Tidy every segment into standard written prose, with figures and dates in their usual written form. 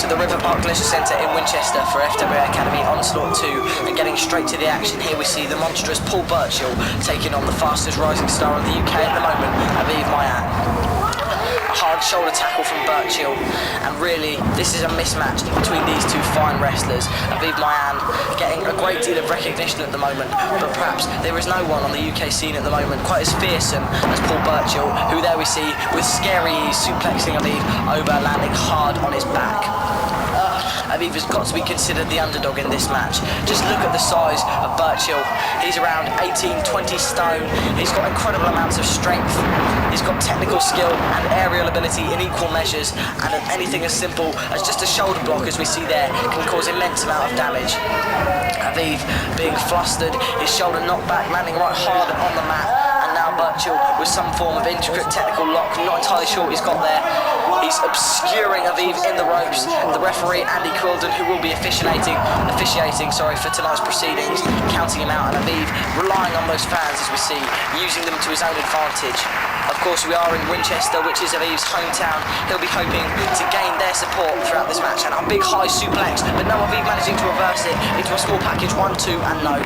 the Riverpark Leisure Centre in Winchester for FWA Academy Onslaught 2, and getting straight to the action, here we see the monstrous Paul Birchall taking on the fastest rising star of the UK at the moment, Aviv Maayan. A hard shoulder tackle from Birchall, and really this is a mismatch between these two fine wrestlers. Aviv Maayan getting a great deal of recognition at the moment, but perhaps there is no one on the UK scene at the moment quite as fearsome as Paul Birchall, who there we see with scary ease suplexing Aviv over, landing hard on his back. Aviv has got to be considered the underdog in this match. Just look at the size of Birchall. He's around 18, 20 stone. He's got incredible amounts of strength. He's got technical skill and aerial ability in equal measures, and anything as simple as just a shoulder block, as we see there, can cause immense amount of damage. Aviv being flustered, his shoulder knocked back, landing right hard on the mat, and now Birchall with some form of intricate technical lock, not entirely sure what he's got there. He's obscuring Aviv in the ropes. The referee, Andy Quilden, who will be officiating for tonight's proceedings, counting him out, and Aviv relying on those fans, as we see, using them to his own advantage. Of course, we are in Winchester, which is Aviv's hometown. He'll be hoping to gain their support throughout this match, and a big high suplex, but no, Aviv managing to reverse it into a small package, 1, 2, and no,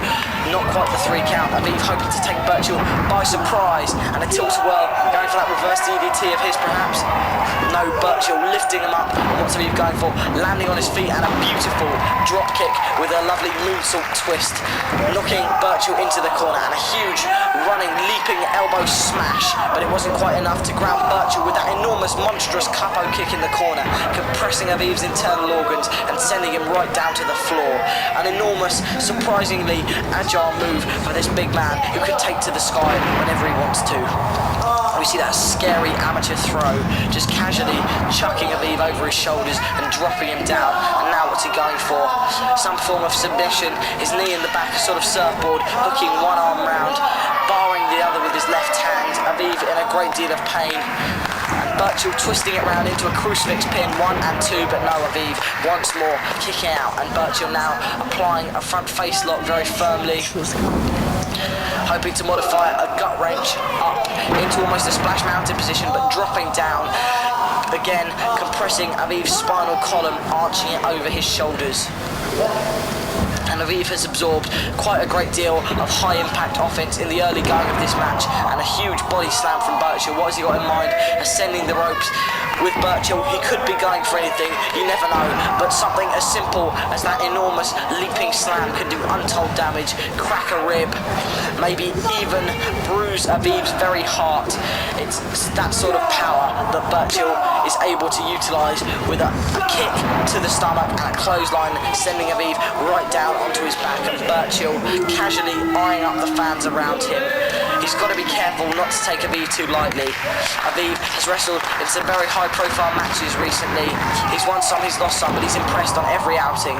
not quite the 3 count. Aviv hoping to take Birchall by surprise, and a tilt-a-whirl, going for that reverse DDT of his perhaps. No, Birchall lifting him up, and what's Aviv going for? Landing on his feet, and a beautiful drop kick with a lovely moonsault twist, knocking Birchall into the corner, and a huge running, leaping elbow smash, but it wasn't quite enough to ground Birchall with that enormous, monstrous capo kick in the corner, compressing Aviv's internal organs and sending him right down to the floor. An enormous, surprisingly agile move for this big man who can take to the sky whenever he wants to. We see that scary amateur throw, just casually chucking Aviv over his shoulders and dropping him down. And now what's he going for? Some form of submission, his knee in the back, a sort of surfboard, hooking one arm round, barring the other with his left hand. Aviv in a great deal of pain. And Birchall twisting it round into a crucifix pin, 1 and 2, but no, Aviv once more kicking out, and Birchall now applying a front face lock very firmly, hoping to modify a gut wrench up into almost a splash mounted position, but dropping down again, compressing Aviv's spinal column, arching it over his shoulders. And Aviv has absorbed quite a great deal of high impact offense in the early going of this match, and a huge body slam from Birchall. What has he got in mind? Ascending the ropes with Birchall. He could be going for anything, you never know, but something as simple as that enormous leaping slam can do untold damage, crack a rib, maybe even bruise Aviv's very heart. It's that sort of power that Birchall is able to utilise with a kick to the stomach and a clothesline, sending Aviv right down onto his back, and Birchall casually eyeing up the fans around him. He's got to be careful not to take Aviv too lightly. Aviv has wrestled in some very high profile matches recently. He's won some, he's lost some, but he's impressed on every outing.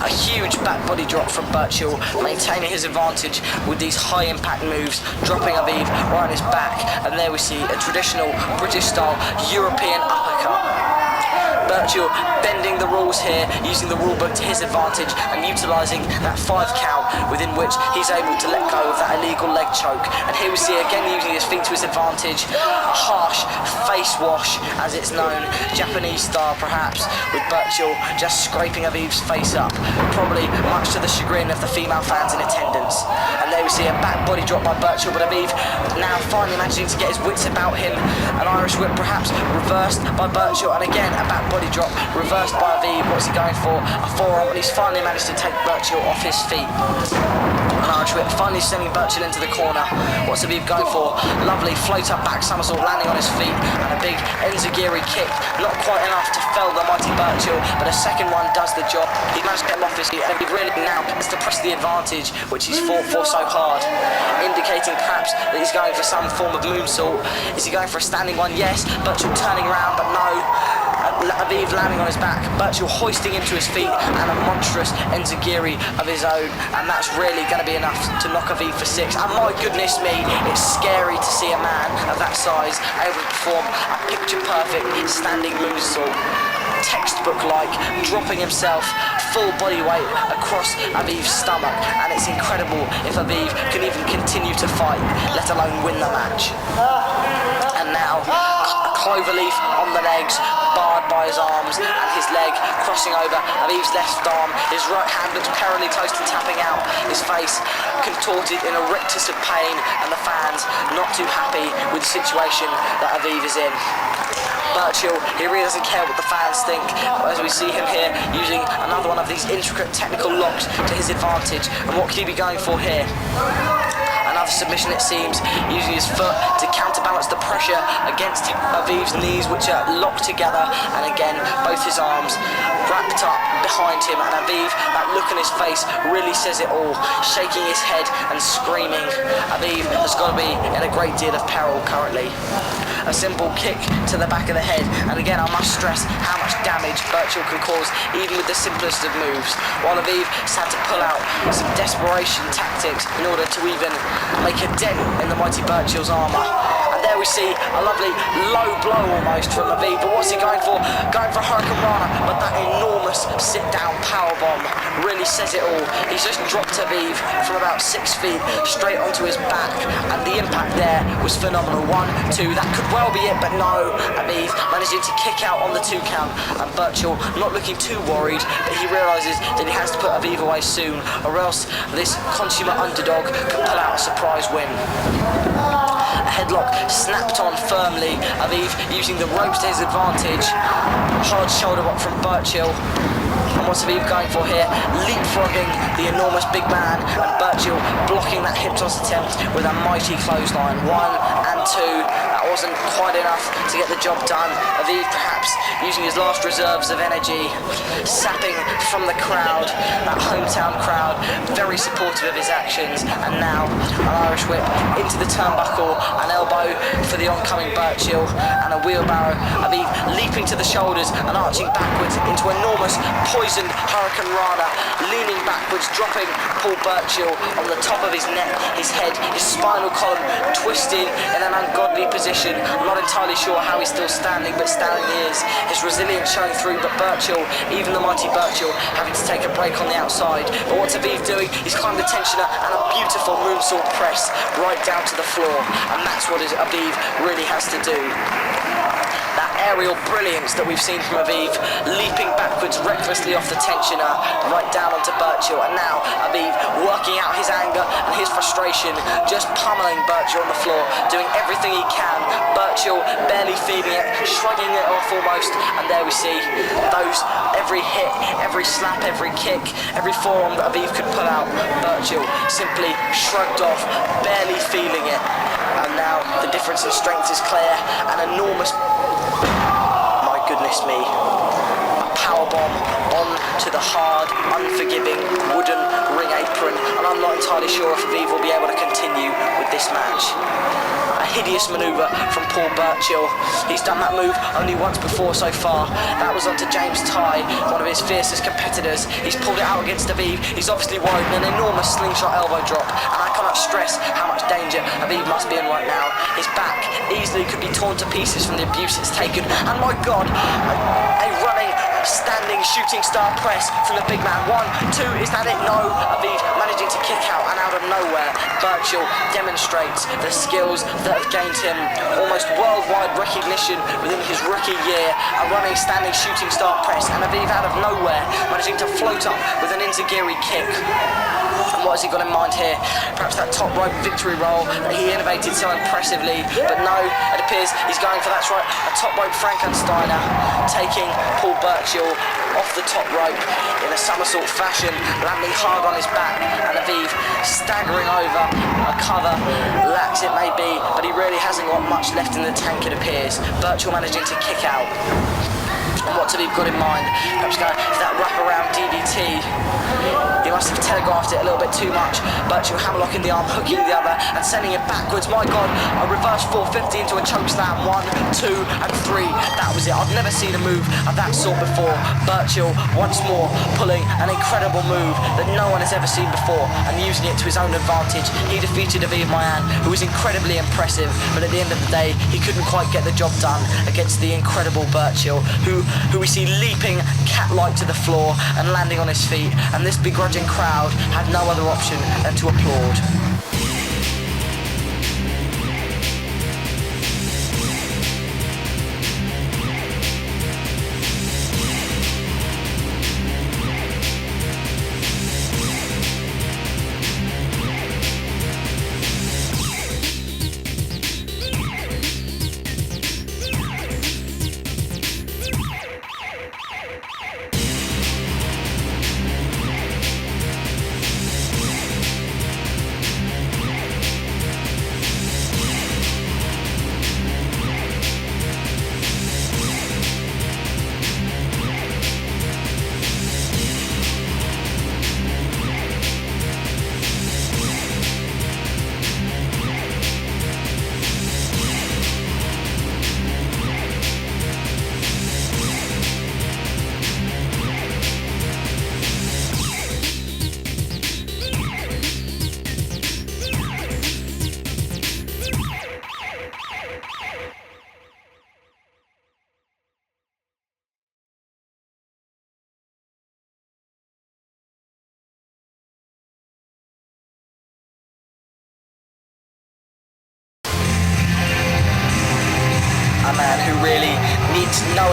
A huge back body drop from Birchall, maintaining his advantage with these high impact moves, dropping Aviv right on his back, and there we see a traditional British style European uppercut. Birchall bending the rules here, using the rulebook to his advantage and utilising that 5 count within which he's able to let go of that illegal leg choke. And here we see again using his feet to his advantage, a harsh face wash as it's known, Japanese style perhaps, with Birchall just scraping Aviv's face up, probably much to the chagrin of the female fans in attendance. And there we see a back body drop by Birchall, but Aviv now finally managing to get his wits about him. An Irish whip perhaps reversed by Birchall, and again a back body drop reversed by Aviv. What's he going for? A forearm, and he's finally managed to take Birchall off his feet. An Irish whip finally sending Birchall into the corner. What's Aviv going for? Lovely float up back somersault, landing on his feet, and a big enziguri kick. Not quite enough to fell the mighty Birchall, but a second one does the job. He managed to get him off his feet, and Aviv really now has to press the advantage which he's fought for so hard, indicating perhaps that he's going for some form of moonsault. Is he going for a standing one? Yes. Birchall turning around, but no. Aviv landing on his back, Birchall hoisting him to his feet, and a monstrous enziguri of his own, and that's really going to be enough to knock Aviv for 6. And my goodness me, it's scary to see a man of that size able to perform a picture-perfect standing moonsault, textbook-like, dropping himself full body weight across Aviv's stomach, and it's incredible if Aviv can even continue to fight, let alone win the match. And now, a cloverleaf on the legs, barred by his arms and his leg crossing over Aviv's left arm. His right hand looks perilously close to tapping out, his face contorted in a rictus of pain, and the fans not too happy with the situation that Aviv is in. Birchall, he really doesn't care what the fans think, as we see him here using another one of these intricate technical locks to his advantage. And what could he be going for here? Another submission, it seems, using his foot to counterbalance the pressure against Aviv's knees, which are locked together, and again both his arms wrapped up behind him. And Aviv, that look on his face really says it all, shaking his head and screaming. Aviv has got to be in a great deal of peril currently. A simple kick to the back of the head, and again I must stress how much damage Birchall can cause even with the simplest of moves, while Aviv has had to pull out some desperation tactics in order to even make a dent in the mighty Birchall's armour. And there we see a lovely low blow almost from Aviv, but what's he going for? Going for Hurricane Rana, but that enormous sit-down powerbomb really says it all. He's just dropped Aviv from about 6 feet straight onto his back, and the impact there was phenomenal. 1, 2, that could well be it, but no, Aviv managing to kick out on the 2 count, and Birchall not looking too worried, but he realises that he has to put Aviv away soon, or else this consummate underdog can pull out a surprise win. A headlock snapped on firmly, Aviv using the ropes to his advantage. Hard shoulder rock from Birchall. And what's Aviv going for here? Leapfrogging the enormous big man, and Birchall blocking that hip toss attempt with a mighty clothesline. 1 and 2. That wasn't quite enough to get the job done. Aviv perhaps using his last reserves of energy, sapping from the crowd, that hometown crowd, very supportive of his actions. And now an Irish whip into the turnbuckle, an elbow for the oncoming Birchall, and a wheelbarrow. Aviv leaping to the shoulders and arching backwards into enormous poisoned Hurricane Rana, leaning backwards, dropping Paul Birchall on the top of his neck, his head, his spinal column twisted in an ungodly position. I'm not entirely sure how he's still standing, but standing he is. His resilience showing through, but Birchall, even the mighty Birchall, having to take a break on the outside. But what's Aviv doing? He's climbed the tensioner and a beautiful moonsault press right down to the floor, and that's what Aviv really has to do. That aerial brilliance that we've seen from Aviv, leaping backwards recklessly off the tensioner, right down onto Birchall. And now Aviv working out his anger and his frustration, just pummeling Birchall on the floor, doing everything he can. Birchall barely feeling it, shrugging it off almost. And there we see those, every hit, every slap, every kick, every forearm that Aviv could pull out, Birchall simply shrugged off, barely feeling it. And now the difference in strength is clear. An enormous, my goodness me, a powerbomb on to the hard, unforgiving wooden ring apron, and I'm not entirely sure if Aviv will be able to continue with this match. A hideous manoeuvre from Paul Birchall. He's done that move only once before so far. That was onto James Tighe, one of his fiercest competitors. He's pulled it out against Aviv. He's obviously worried, an enormous slingshot elbow drop, and I cannot stress how much danger Aviv must be in right now. His back easily could be torn to pieces from the abuse it's taken, and my God, a running, standing shooting star press from the big man. 1, 2, is that it? No. Aviv managing to kick out, and out of nowhere Birchall demonstrates the skills that have gained him almost worldwide recognition within his rookie year. A running, standing shooting star press, and Aviv out of nowhere managing to float up with an enziguri kick. And what has he got in mind here? Perhaps that top rope victory roll that he innovated so impressively, but no, it appears he's going for, that's right, a top rope Frankensteiner, taking Paul Birchall off the top rope in a somersault fashion, landing hard on his back, and Aviv staggering over a cover, lax it may be, but he really hasn't got much left in the tank, it appears. Birchall managing to kick out. And what's Aviv got in mind? Perhaps going for that wraparound DDT. He must have telegraphed it a little bit too much. Birchall hammerlocking the arm, hooking the other, and sending it backwards. My God, a reverse 450 into a choke slam. 1, 2, and 3. That was it. I've never seen a move of that sort before. Birchall once more pulling an incredible move that no one has ever seen before, and using it to his own advantage. He defeated Aviv Maayan, who was incredibly impressive, but at the end of the day, he couldn't quite get the job done against the incredible Birchall, who we see leaping cat-like to the floor and landing on his feet, and this begrudging crowd had no other option than to applaud.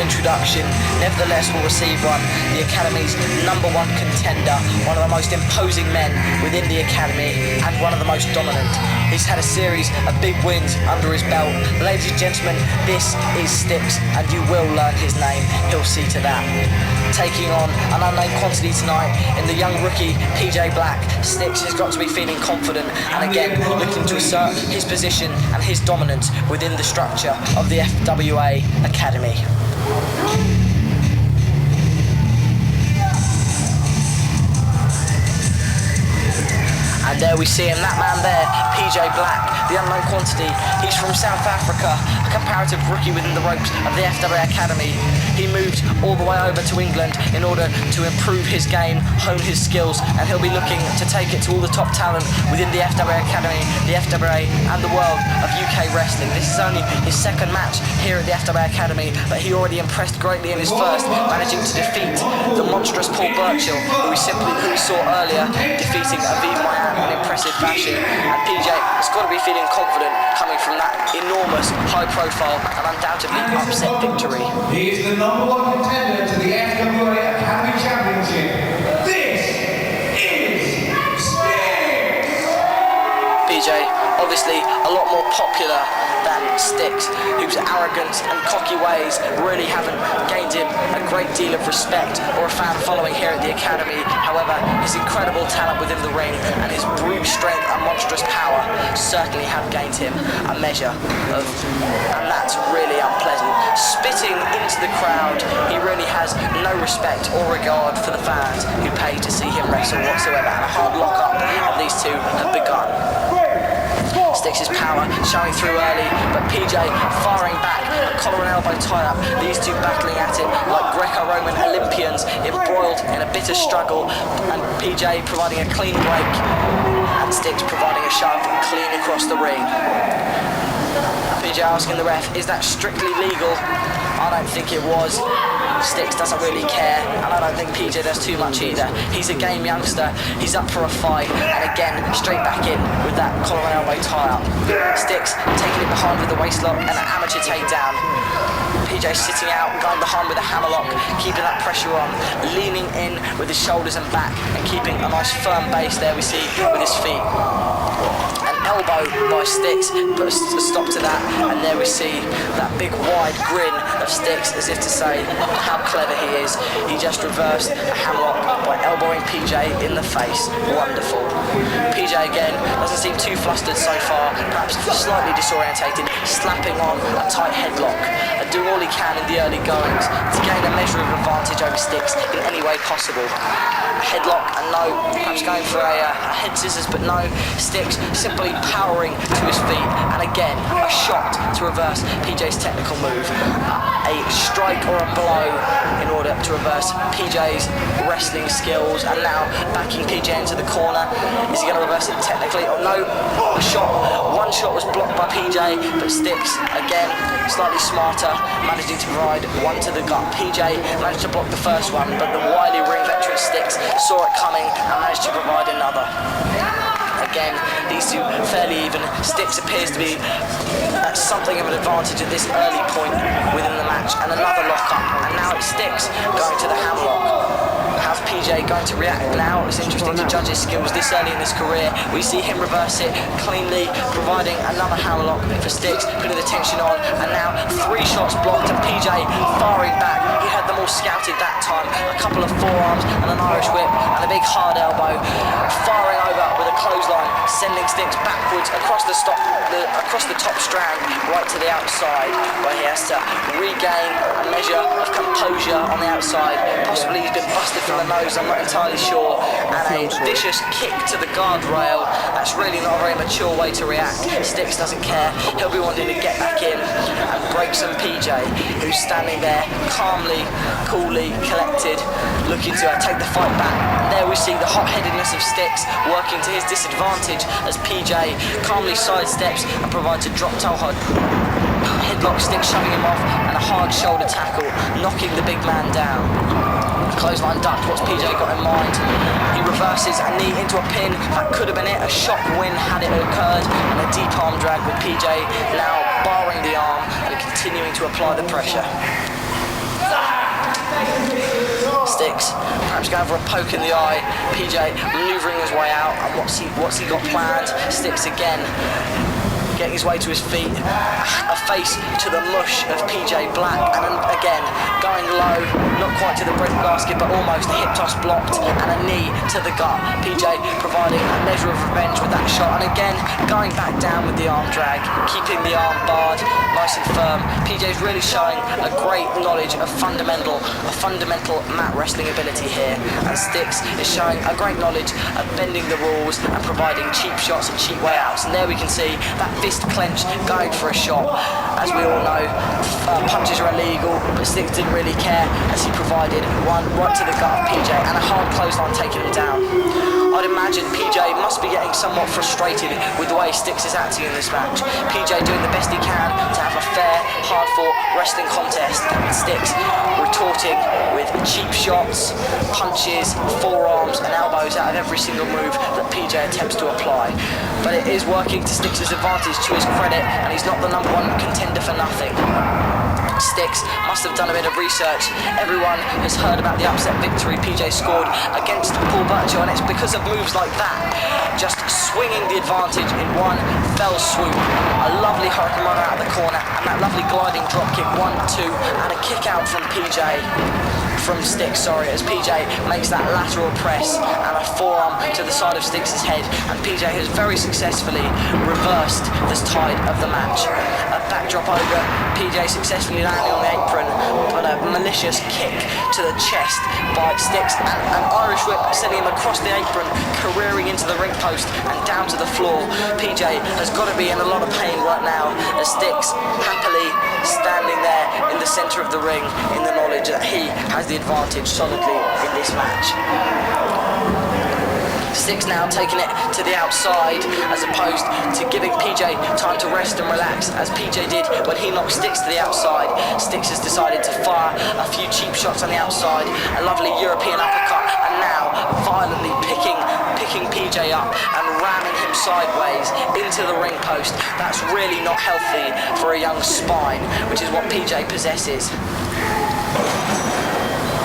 introduction, nevertheless will receive one. The Academy's #1 contender, one of the most imposing men within the Academy, and one of the most dominant. He's had a series of big wins under his belt. Ladies and gentlemen, this is Stixx, and you will learn his name. He'll see to that. Taking on an unnamed quantity tonight in the young rookie PJ Black, Stixx has got to be feeling confident and again looking to assert his position and his dominance within the structure of the FWA Academy. And there we see him, that man there, PJ Black, the unknown quantity. He's from South Africa, a comparative rookie within the ropes of the FWA Academy. He moved all the way over to England in order to improve his game, hone his skills, and he'll be looking to take it to all the top talent within the FWA Academy, the FWA, and the world of UK wrestling. This is only his second match here at the FWA Academy, but he already impressed greatly in his first, managing to defeat the monstrous Paul Birchall, who we saw earlier, defeating Aviv Maayan in impressive fashion. And PJ has got to be feeling confident coming from that enormous, high-profile and undoubtedly upset victory. He is the #1 contender to the FWA Academy Championship. This is Stixx! PJ, obviously a lot more popular than Stixx, whose arrogance and cocky ways really haven't gained him a great deal of respect or a fan following here at the Academy. However, his incredible talent within the ring and his brute strength and monstrous power certainly have gained him a measure of, and that's really unpleasant. Spitting into the crowd, he really has no respect or regard for the fans who pay to see him wrestle whatsoever, and a hard lock-up of these two have begun. Stixx's power showing through early, but PJ firing back, a collar and elbow tie-up, these two battling at it like Greco-Roman Olympians, embroiled in a bitter struggle, and PJ providing a clean break, and Stixx providing a shove clean across the ring. PJ asking the ref, is that strictly legal? I don't think it was. Stixx doesn't really care, and I don't think PJ does too much either. He's a game youngster, he's up for a fight, and again, straight back in with that collar and elbow tie-up. Stixx taking it behind with the waistlock and an amateur takedown. PJ sitting out, going behind with a hammerlock, keeping that pressure on, leaning in with his shoulders and back, and keeping a nice firm base there we see with his feet. An elbow by Stixx puts a stop to that, and there we see that big wide grin of Stixx as if to say how clever he is. He just reversed a hammerlock by elbowing PJ in the face. Wonderful. PJ again doesn't seem too flustered so far, perhaps slightly disorientated, slapping on a tight headlock, and doing all he can in the early goings to gain a measure of advantage over Stixx in any way possible. A headlock and no, perhaps going for a head scissors, but no. Stixx simply powering to his feet, and again a shot to reverse PJ's technical move. A strike or a blow in order to reverse PJ's wrestling skills, and now backing PJ into the corner. Is he going to reverse it technically or no? A shot. One shot was blocked by PJ, but Stixx again slightly smarter, managing to provide one to the gut. PJ managed to block the first one, but the wily ring veteran Stixx saw it coming and managed to provide another. Again, these two fairly even. Stixx appears to be at something of an advantage at this early point within the match, and another lock-up, and now it's Stixx going to the hammerlock. How's PJ going to react now? It's interesting to judge his skills this early in his career. We see him reverse it cleanly, providing another hammerlock for Stixx, putting the tension on, and now 3 shots blocked, and PJ firing back. He had them all scouted that time. A couple of forearms and an Irish whip and a big hard elbow, firing over with a clothesline, sending Stixx backwards across the top strand, right to the outside, where he has to regain a measure of composure on the outside. Possibly he's been busted from the nose, I'm not entirely sure, and a vicious kick to the guardrail. That's really not a very mature way to react. Stixx doesn't care, he'll be wanting to get back in and break some PJ, who's standing there calmly, coolly, collected, looking to take the fight back. And there we see the hot-headedness of Stixx working to his disadvantage as PJ calmly sidesteps and provides a drop toe headlock. Stixx shoving him off, and a hard shoulder tackle, knocking the big man down. Clothesline ducked. What's PJ got in mind? He reverses a knee into a pin. That could have been it. A shock win had it occurred, and a deep arm drag with PJ now barring the arm and continuing to apply the pressure. Stixx perhaps going for a poke in the eye. PJ manoeuvring his way out, and what's he got planned? Stixx again getting his way to his feet, a face to the mush of PJ Black, and again going low, not quite to the bread basket but almost. A hip toss blocked and a knee to the gut. PJ providing a measure of revenge with that shot, and again going back down with the arm drag, keeping the arm barred nice and firm. PJ's really showing a great knowledge of fundamental mat wrestling ability here, and Stixx is showing a great knowledge of bending the rules and providing cheap shots and cheap way outs. And there we can see that fist clench going for a shot. As we all know, punches are illegal, but Stixx didn't really care as he provided one right to the gut of PJ and a hard clothesline taking him down. I'd imagine PJ must be getting somewhat frustrated with the way Stixx is acting in this match. PJ doing the best he can to have a fair, hard-fought wrestling contest, and Stixx retorting with cheap shots, punches, forearms and elbows out of every single move that PJ attempts to apply. But it is working to Stixx's advantage, to his credit, and he's not the #1 contender for nothing. Stixx must have done a bit of research. Everyone has heard about the upset victory PJ scored against Birchall, and it's because of moves like that, just swinging the advantage in one fell swoop. A lovely hurricane run out of the corner, and that lovely gliding drop kick, 1-2, and a kick out from Stixx, as PJ makes that lateral press and a forearm to the side of Stixx's head, and PJ has very successfully reversed the tide of the match. A backdrop over, PJ successfully landing on the apron, but a malicious kick to the chest by Stixx, and an Irish whip sending him across the apron, careering into the ring post and down to the floor. PJ has got to be in a lot of pain right now, as Stixx happily standing there in the centre of the ring in the knowledge that he has the advantage solidly in this match. Stixx now taking it to the outside as opposed to giving PJ time to rest and relax, as PJ did when he knocked Stixx to the outside. Stixx has decided to fire a few cheap shots on the outside, a lovely European uppercut, and now violently picking PJ up and ramming him sideways into the ring post. That's really not healthy for a young spine, which is what PJ possesses.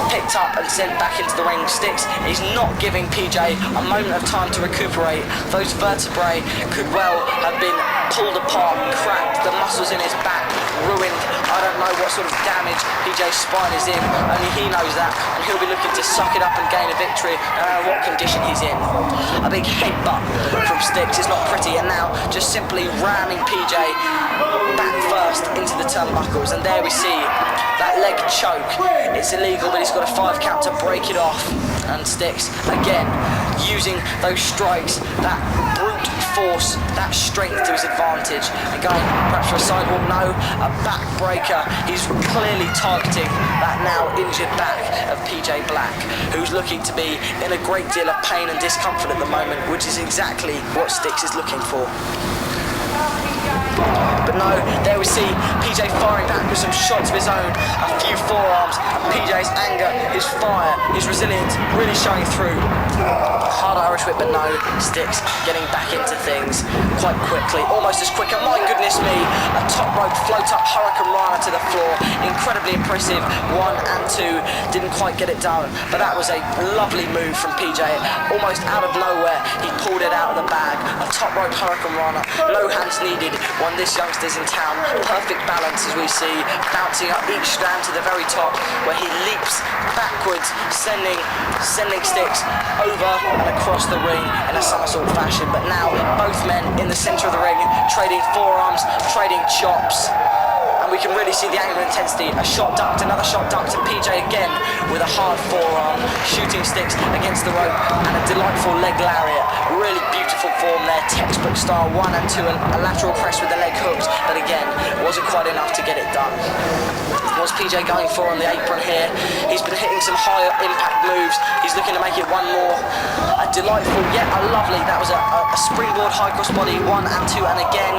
Picked up and sent back into the ring. Stixx is not giving PJ a moment of time to recuperate. Those vertebrae could well have been pulled apart, cracked, the muscles in his back ruined. I don't know what sort of damage PJ's spine is in, only he knows that, and he'll be looking to suck it up and gain a victory no matter what condition he's in. A big headbutt from Stixx is not pretty, and now just simply ramming PJ back first into the turnbuckles, and there we see that leg choke. It's illegal, but he's got a 5 count to break it off, and Stixx again using those strikes, that brute force, that strength to his advantage, and going perhaps for a sidewalk, no, a backbreaker. He's clearly targeting that now injured back of PJ Black, who's looking to be in a great deal of pain and discomfort at the moment, which is exactly what Stixx is looking for. But no, there we see PJ firing back with some shots of his own, a few forearms, and PJ's anger, his fire, his resilience really showing through. Hard Irish whip, but no, Stixx getting back into things quite quickly, almost as quick, and my goodness me, a top rope float up hurricane rana to the floor, incredibly impressive. 1 and 2, didn't quite get it done, but that was a lovely move from PJ, almost out of nowhere, he pulled it out of the bag, a top rope hurricane rana, no hands needed, when this youngster's in town. Perfect balance, as we see, bouncing up each strand to the very top, where he leaps backwards, sending Stixx over and across the ring in a somersault fashion. But now both men in the centre of the ring, trading forearms, trading chops. We can really see the angle intensity. A shot ducked, another shot ducked, and PJ again with a hard forearm, shooting Stixx against the rope, and a delightful leg lariat. Really beautiful form there, textbook style, 1 and 2, and a lateral press with the leg hooks, but again, wasn't quite enough to get it done. What's PJ going for on the apron here? He's been hitting some high impact moves. He's looking to make it one more. A delightful, yet a lovely, that was a springboard high cross body, 1 and 2, and again,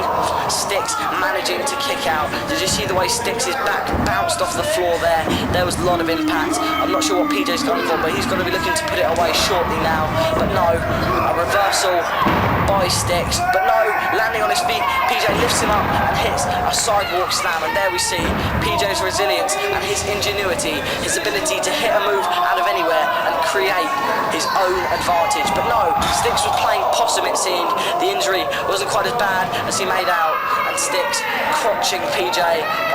Stixx managing to kick out. Did you see see the way Stixx's back bounced off the floor there. There was a lot of impact. I'm not sure what PJ's going for, but he's going to be looking to put it away shortly now. But no, a reversal by Stixx. But no, landing on his feet, PJ lifts him up and hits a sidewalk slam. And there we see PJ's resilience and his ingenuity, his ability to hit a move out of anywhere and create his own advantage. But no, Stixx was playing possum, it seemed. The injury wasn't quite as bad as he made out, and Stixx crotching PJ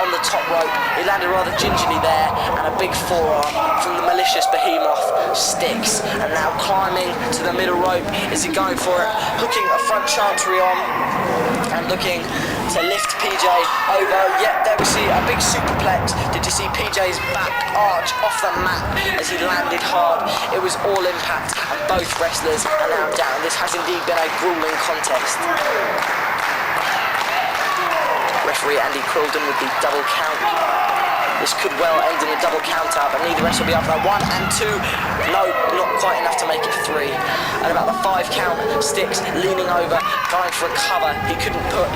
on the top rope. He landed rather gingerly there, and a big forearm from the malicious behemoth Stixx. And now climbing to the middle rope. Is he going for it? Hooking a front chancery on and looking to lift PJ over. Yep, there we see a big superplex. Did you see PJ's back arch off the mat as he landed hard? It was all impact, and both wrestlers are now down. This has indeed been a grueling contest. Referee Andy Quilden with the double count. This could well end in a double count out, but neither wrestler will be up for 1 and 2. No, not quite enough to make it 3. At about the 5 count, Stixx leaning over, going for a cover. He couldn't put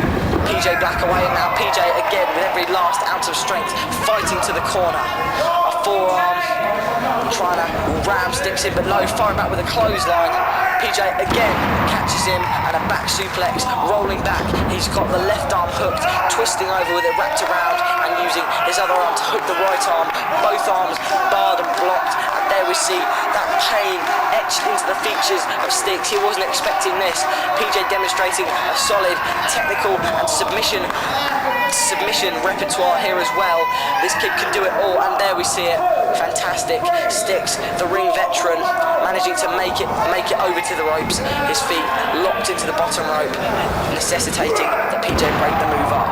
PJ Black away, and now PJ again with every last ounce of strength fighting to the corner. A forearm, trying to ram Stixx in, but no, firing back with a clothesline. PJ again catches him, and a back suplex, rolling back. He's got the left arm hooked, twisting over with it wrapped around, and using his other arm to hook the right arm. Both arms barred and blocked, and there we see that pain etched into the features of Stixx. He wasn't expecting this. PJ demonstrating a solid technical and submission repertoire here as well. This kid can do it all, and there we see it. Fantastic. Stixx, the ring veteran, managing to make it over to the ropes. His feet locked into the bottom rope, necessitating that PJ break the move up.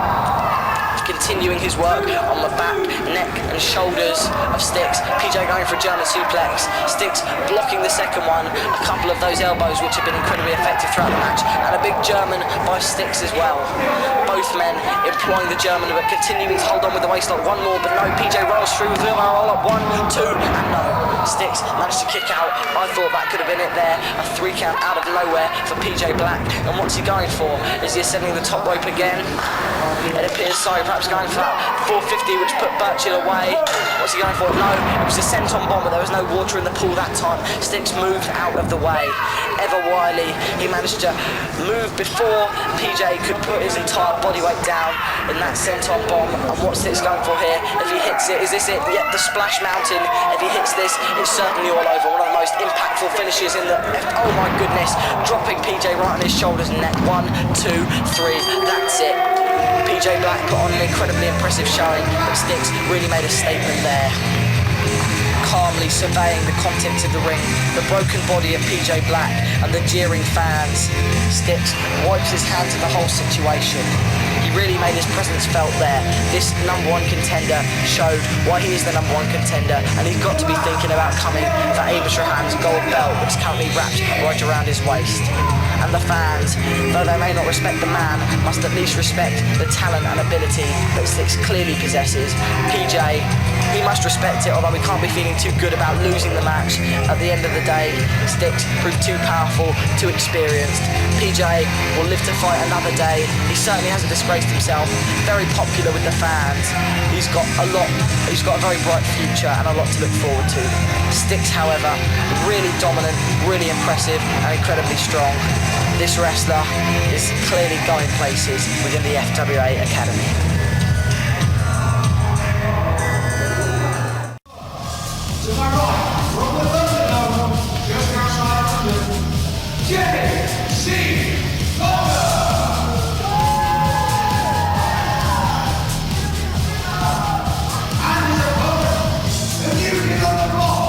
Continuing his work on the back, neck and shoulders of Stixx. PJ going for a German suplex. Stixx blocking the second one. A couple of those elbows which have been incredibly effective throughout the match. And a big German by Stixx as well. Both men employing the German but continuing to hold on with the waistlock. One more, but no, PJ rolls through with him. Roll up 1, 2, and no. Stixx managed to kick out. I thought that could have been it there. A 3 count out of nowhere for PJ Black. And what's he going for? Is he ascending the top rope again? It appears so, perhaps going for that 450 which put Birchall away. What's he going for? No, it was a senton bomb, but there was no water in the pool that time. Stixx moved out of the way. Ever wily, he managed to move before PJ could put his entire body weight down in that senton bomb. And what's Stixx going for here? If he hits it, is this it? Yep, the splash mountain. If he hits this, it's certainly all over. One of the most impactful finishes in the... Oh my goodness, dropping PJ right on his shoulders and neck. 1, 2, 3, that's it. PJ Black put on an incredibly impressive showing, but Stixx really made a statement there. Calmly surveying the contents of the ring, the broken body of PJ Black and the jeering fans, Stixx wipes his hands of the whole situation. He really made his presence felt there. This number 1 contender showed why he is the number 1 contender, and he's got to be thinking about coming for Shrahan's gold belt that's currently wrapped right around his waist. And the fans, though they may not respect the man, must at least respect the talent and ability that Stixx clearly possesses. PJ, he must respect it, although we can't be feeling too good about losing the match. At the end of the day, Stixx proved too powerful, too experienced. PJ will live to fight another day. He certainly hasn't disgraced himself. Very popular with the fans. He's got a very bright future and a lot to look forward to. Stixx, however, really dominant, really impressive and incredibly strong. This wrestler is clearly going places within the FWA Academy. To my right, from the London Oval, just outside London, J.C. And his opponent, the new kid on the block,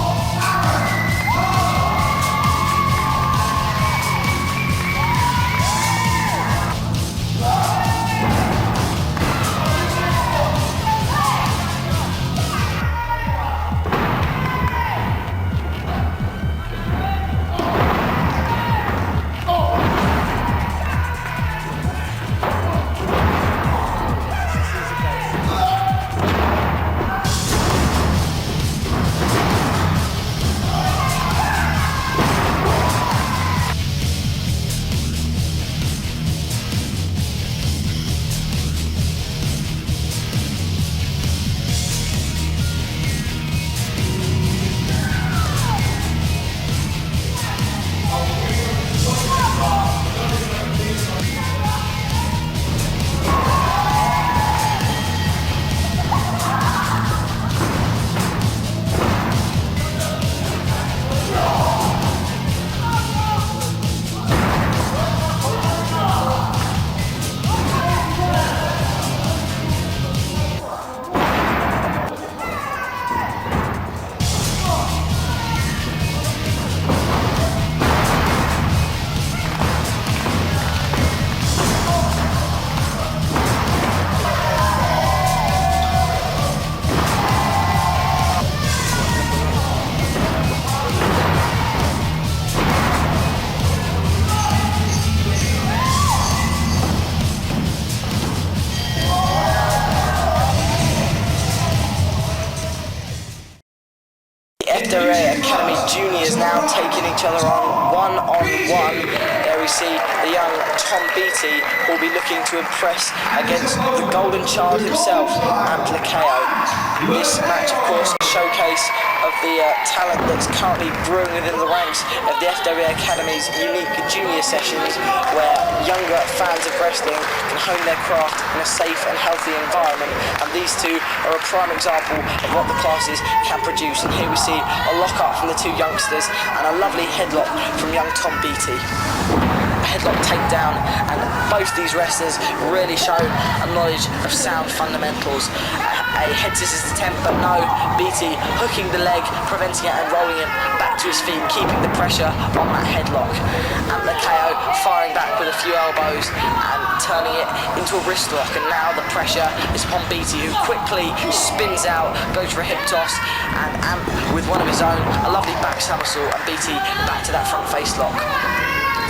now taking each other on one. There we see the young Tom Beattie, who will be looking to impress against the Golden Child himself and Lacayo. This match, of course, a showcase of the talent that's currently brewing within the ranks of the FWA Academy's unique junior sessions, where younger fans of wrestling can hone their craft in a safe and healthy environment, and these two are a prime example of what the classes can produce. And here we see a lock-up from the two youngsters and a lovely headlock from young Tom Beattie. Headlock takedown, and both these wrestlers really show a knowledge of sound fundamentals. A head scissors attempt, but no, Beattie hooking the leg, preventing it and rolling him back to his feet, keeping the pressure on that headlock. And Lacayo firing back with a few elbows and turning it into a wrist lock, and now the pressure is upon Beattie, who quickly spins out, goes for a hip toss, and with one of his own, a lovely back somersault, and Beattie back to that front face lock.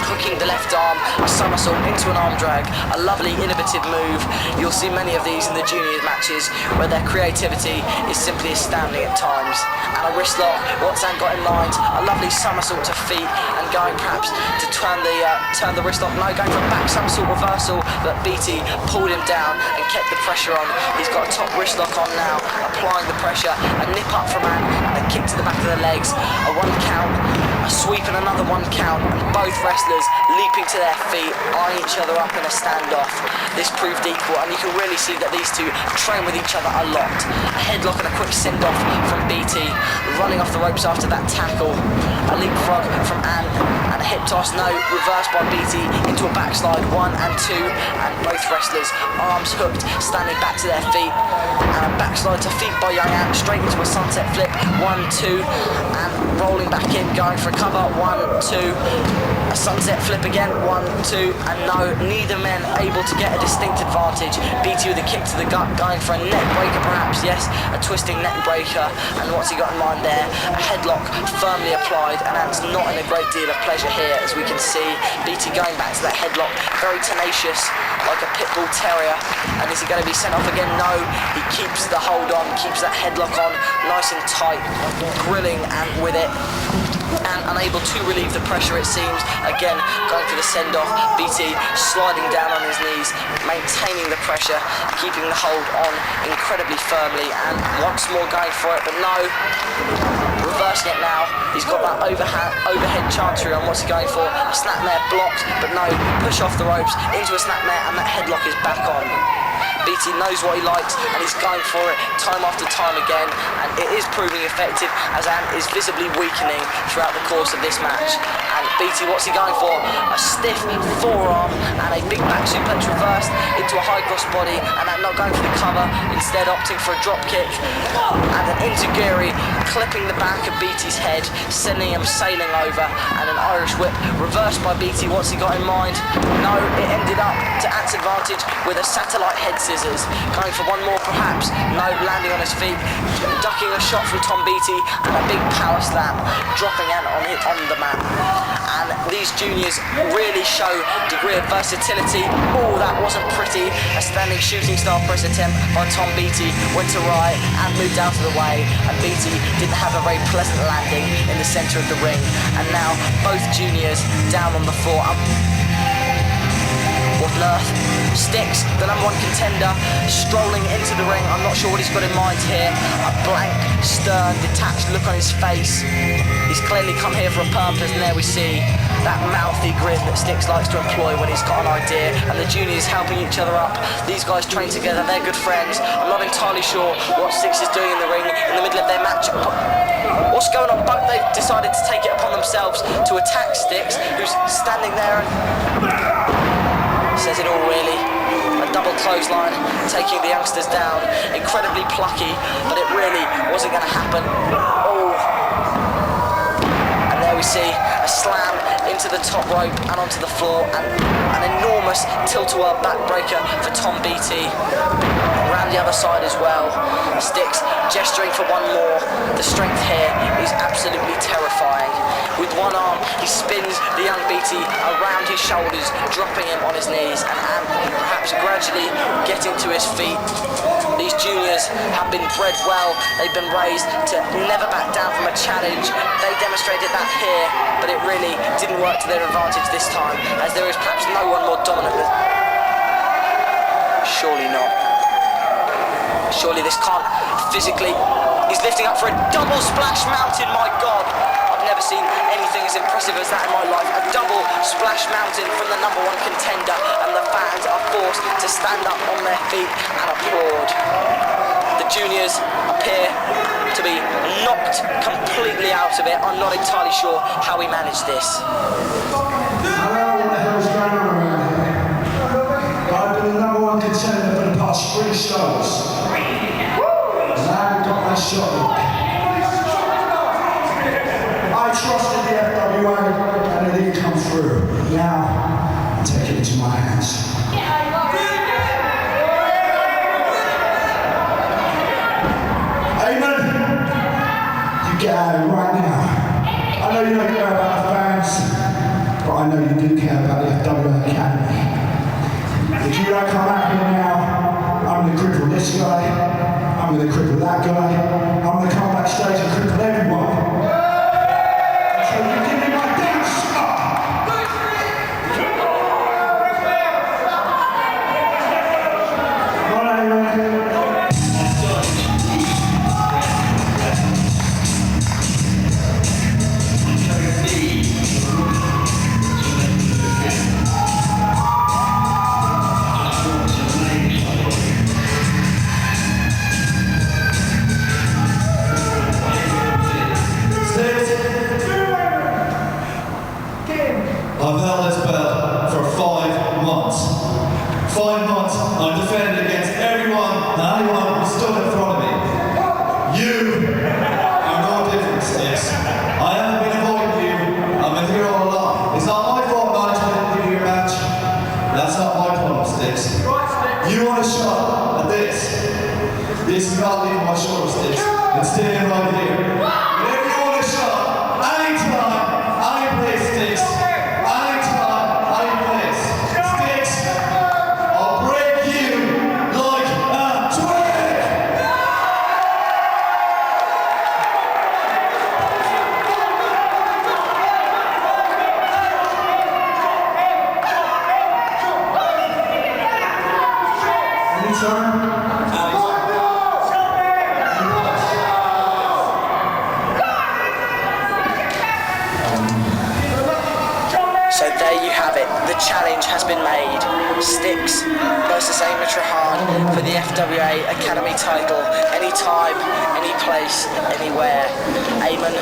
Hooking the left arm, a somersault into an arm drag, a lovely innovative move. You'll see many of these in the junior matches where their creativity is simply astounding at times. And a wrist lock, Roxanne got in mind, a lovely somersault to feet, and going perhaps to turn the wrist lock, no, going for a back somersault reversal, but Beattie pulled him down and kept the pressure on. He's got a top wrist lock on now, applying the pressure, a nip up from Anne, and a kick to the back of the legs, a 1 count, a sweep and another 1 count, and both wrestlers leaping to their feet, eyeing each other up in a standoff. This proved equal, and you can really see that these two train with each other a lot. A headlock and a quick send-off from Beattie, running off the ropes after that tackle. A leapfrog from Anne, and a hip toss, no, reversed by Beattie into a backslide, 1 and 2, and both wrestlers arms hooked, standing back to their feet, and a backslide to feet by young Anne, straight into a sunset flip, 1, 2, and rolling back in, going for a cover, 1, 2, a sunset flip again, 1, 2, and no, neither men able to get a distinct advantage. Beattie with a kick to the gut, going for a neck breaker perhaps, yes, a twisting neck breaker, and what's he got in mind there? A headlock firmly applied, and that's not in a great deal of pleasure here, as we can see. Beattie going back to that headlock, very tenacious, like a pit bull terrier, and is he going to be sent off again? No, he keeps the hold on, keeps that headlock on, nice and tight, grilling and with it, and unable to relieve the pressure, it seems. Again, going for the send-off, Beattie sliding down on his knees, maintaining the pressure, keeping the hold on incredibly firmly, and once more going for it, but no, reversing it now. He's got that overhead chancery on. What's he going for? A snapmare blocked, but no, push off the ropes into a snapmare, and that headlock is back on. Beattie knows what he likes, and he's going for it time after time again, and it is proving effective, as Anne is visibly weakening throughout the course of this match. And Beattie, what's he going for? A stiff forearm and a big back suplex reversed into a high cross body, and that not going for the cover, instead opting for a drop kick, and an enziguri clipping the back of Beattie's head, sending him sailing over, and an Irish whip reversed by Beattie. What's he got in mind? No, it ended up to Ant's advantage with a satellite head scissors, going for one more perhaps, no, landing on his feet, ducking a shot from Tom Beattie, and a big power slam, dropping Ant on the mat. And these juniors really show degree of versatility. Oh, that wasn't pretty. A standing shooting star press attempt by Tom Beattie went awry and moved out of the way, and Beattie didn't have a very pleasant landing in the centre of the ring. And now both juniors down on the floor. What on earth? Stixx, the #1 contender, strolling into the ring. I'm not sure what he's got in mind here. A blank, stern, detached look on his face. He's clearly come here for a purpose, and there we see that mouthy grin that Stixx likes to employ when he's got an idea, and the juniors helping each other up. These guys train together, they're good friends. I'm not entirely sure what Stixx is doing in the ring in the middle of their match. What's going on? But they've decided to take it upon themselves to attack Stixx, who's standing there and says it all really. A double clothesline, taking the youngsters down. Incredibly plucky, but it really wasn't going to happen. Oh. And there we see a slam into the top rope and onto the floor, and an enormous tilt-a-whirl backbreaker for Tom Beattie. Around the other side as well. Stixx gesturing for one more. The strength here is absolutely terrifying. With one arm, he spins the young Beattie around his shoulders, dropping him on his knees and perhaps gradually getting to his feet. These juniors have been bred well. They've been raised to never back down from a challenge. They demonstrated that here, but it really didn't work to their advantage this time, as there is perhaps no one more dominant than... Surely not. Surely this can't physically... He's lifting up for a double splash mountain, my God! I've never seen anything as impressive as that in my life. A double splash mountain from the #1 contender, and the fans are forced to stand up on their feet and applaud. The juniors appear to be knocked completely out of it. I'm not entirely sure how he managed this. I don't know what the hell's going on around here. I've been the #1 contender for the past 3 shows. And I haven't got my shot yet. I trusted the FWA and it didn't come through. Now, I'm taking it into my hands. Eamon, you get out of it right now. I know you don't care about the fans, but I know you do care about the FWA Academy. If you don't come out here now, I'm going to cripple this guy, I'm going to cripple that guy, I'm going to come backstage and cripple everyone. So you give me my damn shot! I've held this belt for 5 months. 5 months I'm defending against everyone and anyone who stood in front of me. You are no different, Stixx. I haven't been avoiding you. I've been here all along. It's not my fault management didn't give you your match. That's not my problem, Stixx. You want a shot at this. This is not leaving my shoulders, Stixx. It's staying right here. Whenever you want a shot, anytime, any place, Stixx. So there you have it, the challenge has been made. Stixx versus Shrahan for the FWA Academy title, anytime, any place, anywhere. Eamon,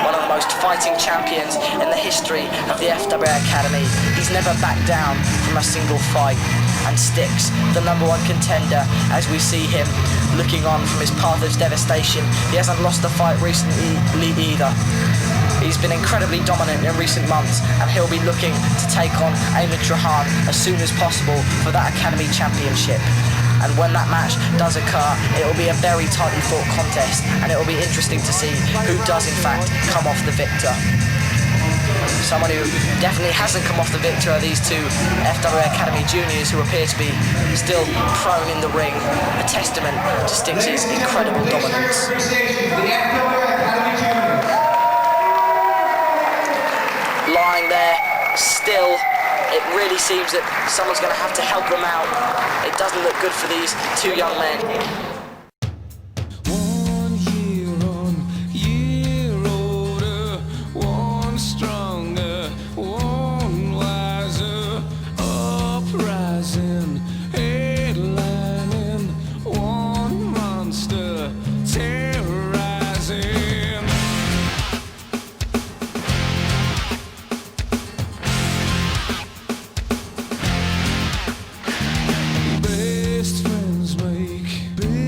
one of the most fighting champions in the history of the FWA Academy. He's never backed down from a single fight. And Stixx, the #1 contender, as we see him looking on from his path of devastation. He hasn't lost a fight recently either. He's been incredibly dominant in recent months, and he'll be looking to take on Shrahan as soon as possible for that Academy Championship. And when that match does occur, it will be a very tightly fought contest, and it will be interesting to see who does in fact come off the victor. Someone who definitely hasn't come off the victor are these 2 FWA Academy juniors who appear to be still prone in the ring, a testament to Stixx's incredible dominance. Lying there, still, it really seems that someone's going to have to help them out. It doesn't look good for these 2 young men. Best friends make big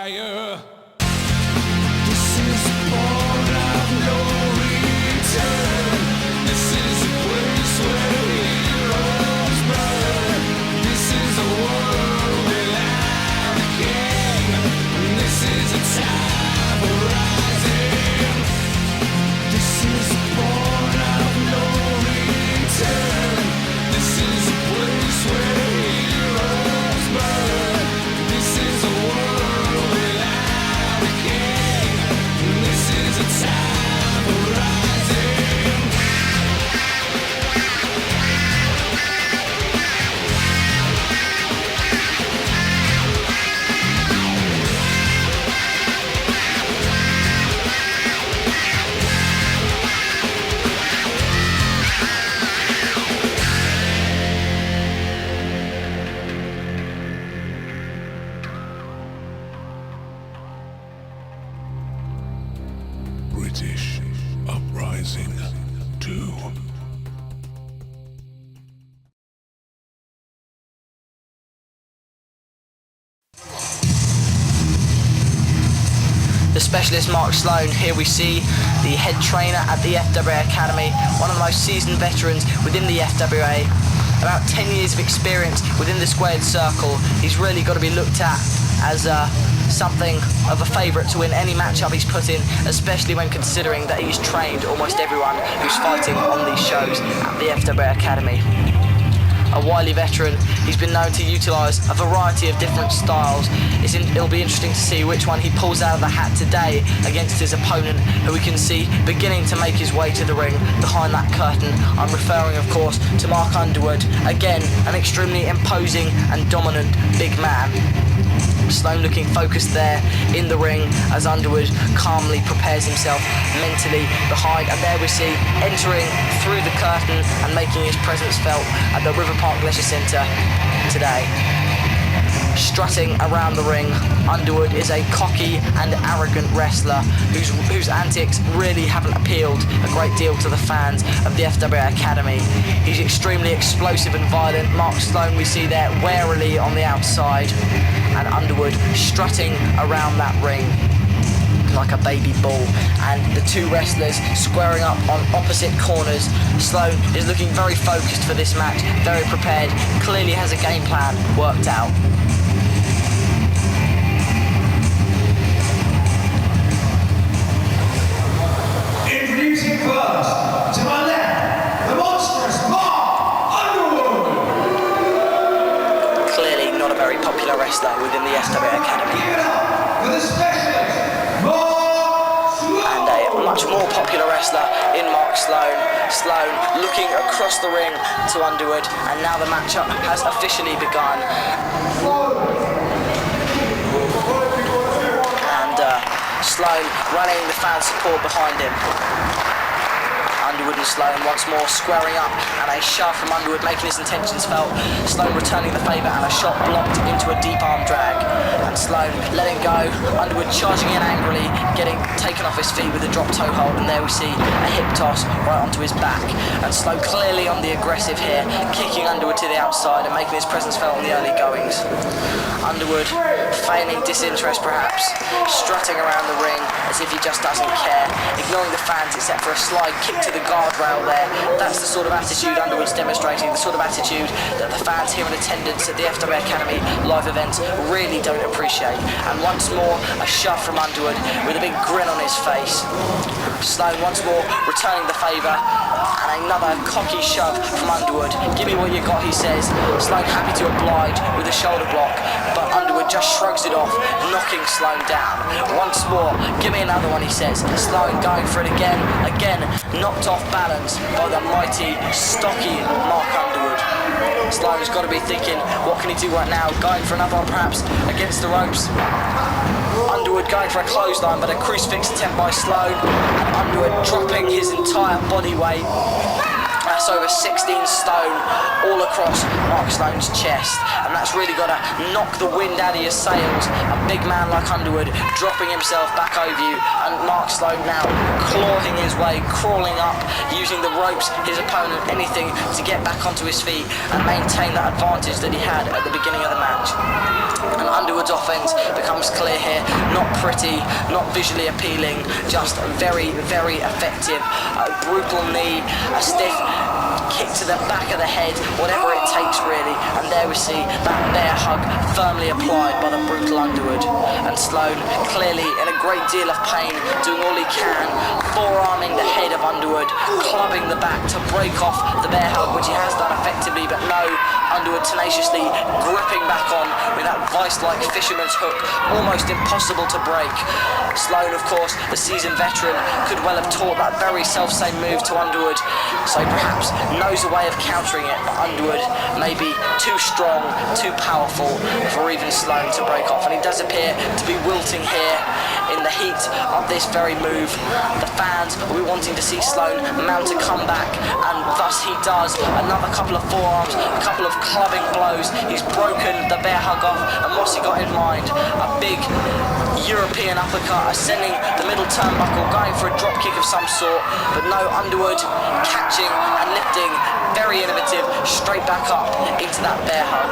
fire. This is a point of no return. This is a place where heroes burn. This is a world without a king. This is a time for rising. This is a point of no return. This is a place where heroes burn. This is a world without a king. This is a time for rising. British Uprising 2. The specialist Mark Sloan. Here we see the head trainer at the FWA Academy, one of the most seasoned veterans within the FWA. About 10 years of experience within the squared circle. He's really got to be looked at as something of a favourite to win any matchup he's put in, especially when considering that he's trained almost everyone who's fighting on these shows at the FWA Academy. A wily veteran, he's been known to utilise a variety of different styles. It'll be interesting to see which one he pulls out of the hat today against his opponent, who we can see beginning to make his way to the ring behind that curtain. I'm referring, of course, to Mark Underwood. Again, an extremely imposing and dominant big man. Sloan looking focused there in the ring as Underwood calmly prepares himself mentally behind, and there we see entering through the curtain and making his presence felt at the Riverpark Leisure Centre today. Strutting around the ring, Underwood is a cocky and arrogant wrestler whose antics really haven't appealed a great deal to the fans of the FWA Academy. He's extremely explosive and violent. Mark Sloan we see there warily on the outside, and Underwood strutting around that ring like a baby bull, and the two wrestlers squaring up on opposite corners. Sloan is looking very focused for this match, very prepared, clearly has a game plan worked out. Introducing first, to my left, the monstrous Mark Underwood. Clearly not a very popular wrestler within the FWA Academy. Give it up for the specialist, Mark Sloan. And a much more popular wrestler in Mark Sloan. Sloan looking across the ring to Underwood, and now the matchup has officially begun. And Sloan running the fan support behind him. Underwood and Sloan once more squaring up, and a shove from Underwood making his intentions felt. Sloan returning the favour, and a shot blocked into a deep arm drag. And Sloan letting go, Underwood charging in angrily, getting taken off his feet with a drop toe hold, and there we see a hip toss right onto his back. And Sloan clearly on the aggressive here, kicking Underwood to the outside and making his presence felt in the early goings. Underwood feigning disinterest perhaps, strutting around the ring as if he just doesn't care, ignoring the fans except for a slide kick to the guardrail there. That's the sort of attitude Underwood's demonstrating, the sort of attitude that the fans here in attendance at the FWA Academy live events really don't appreciate. And once more, a shove from Underwood with a big grin on his face. Sloan once more returning the favour, and another cocky shove from Underwood. Give me what you got, he says. Sloan happy to oblige with a shoulder block, but Underwood just shrugs it off, knocking Sloan down. Once more, give me another one, he says. Sloan going for it again, knocked off balance by the mighty, stocky Mark Underwood. Sloan's got to be thinking, what can he do right now? Going for another one perhaps against the ropes. Underwood going for a clothesline, but a crucifix attempt by Sloan, and Underwood dropping his entire body weight That's over 16 stone all across Mark Sloan's chest, and that's really got to knock the wind out of your sails. A big man like Underwood dropping himself back over you, and Mark Sloan now clawing his way, crawling up, using the ropes, his opponent, anything to get back onto his feet and maintain that advantage that he had at the beginning of the match. And Underwood's offense becomes clear here. Not pretty, not visually appealing, just very, very effective. A brutal knee, a stiff kick to the back of the head, whatever it takes really. And there we see that bear hug firmly applied by the brutal Underwood. And Sloan clearly in a great deal of pain, doing all he can, forearming the head of Underwood, clubbing the back to break off the bear hug, which he has done effectively, but no, Underwood tenaciously gripping back on with that vice-like fisherman's hook, almost impossible to break. Sloan, of course, the seasoned veteran, could well have taught that very self-same move to Underwood, so perhaps knows a way of countering it, but Underwood may be too strong, too powerful for even Sloan to break off, and he does appear to be wilting here in the heat of this very move. The fans will be wanting to see Sloan mount a comeback, and thus he does. Another couple of forearms, a couple of clubbing blows. He's broken the bear hug off, and what's he got in mind? A big European uppercut, ascending the middle turnbuckle, going for a drop kick of some sort, but no, Underwood catching and lifting, very innovative, straight back up into that bear hug.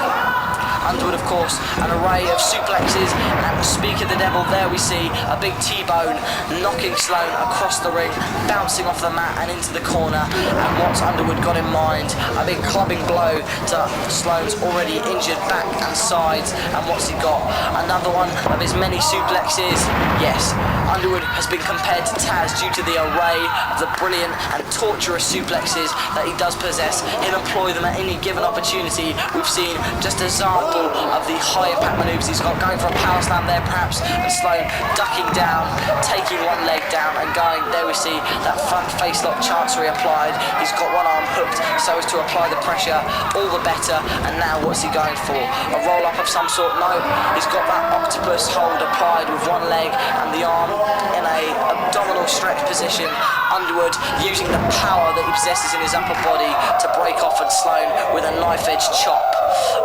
Underwood, of course, an array of suplexes, and speak of the devil, there we see a big T-bone knocking Sloan across the ring, bouncing off the mat and into the corner. And what's Underwood got in mind? A big clubbing blow to Sloan's already injured back and sides. And what's he got? Another one of his many suplexes. Yes, Underwood has been compared to Taz due to the array of the brilliant and torturous suplexes that he does possess. He'll employ them at any given opportunity. We've seen just a example of the high impact manoeuvres he's got, going for a power slam there perhaps, and Sloan ducking down, taking one leg down and going. There we see that front face lock chancery applied. He's got one arm hooked so as to apply the pressure, all the better. And now what's he going for? A roll up of some sort? No, he's got that octopus hold applied with one leg and the arm in a abdominal stretch position. Underwood using the power that he possesses in his upper body to break off at Sloan with a knife edge chop.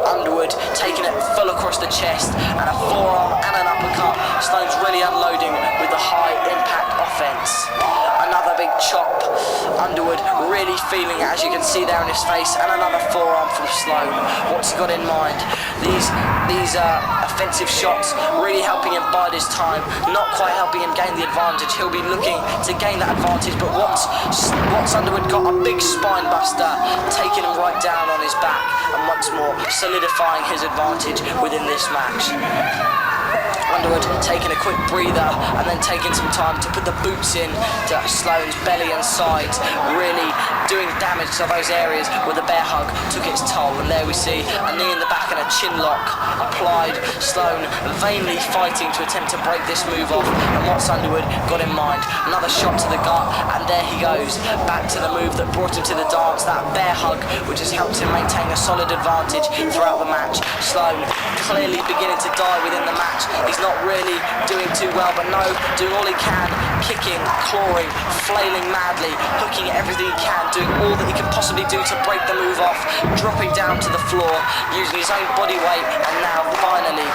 Underwood taking it full across the chest, and a forearm and an uppercut. Sloan's really unloading with the high impact offense. Another big chop. Underwood really feeling it, as you can see there in his face, and another forearm from Sloan. What's he got in mind? These offensive shots really helping him bide his time, not quite helping him gain the advantage. He'll be looking to gain that advantage, but what's Underwood got? A big spine buster, taking him right down on his back, and once more solidifying his advantage within this match. Underwood taking a quick breather and then taking some time to put the boots in to Sloan's belly and sides, really doing damage to those areas where the bear hug took its toll. And there we see a knee in the back and a chin lock applied. Sloan vainly fighting to attempt to break this move off, and what's Underwood got in mind? Another shot to the gut, and there he goes, back to the move that brought him to the dance, that bear hug, which has helped him maintain a solid advantage throughout the match. Sloan clearly beginning to die within the match. He's not really doing too well, but no, doing all he can, kicking, clawing, flailing madly, hooking everything he can, doing all that he can possibly do to break the move off, dropping down to the floor, using his own body weight, and now finally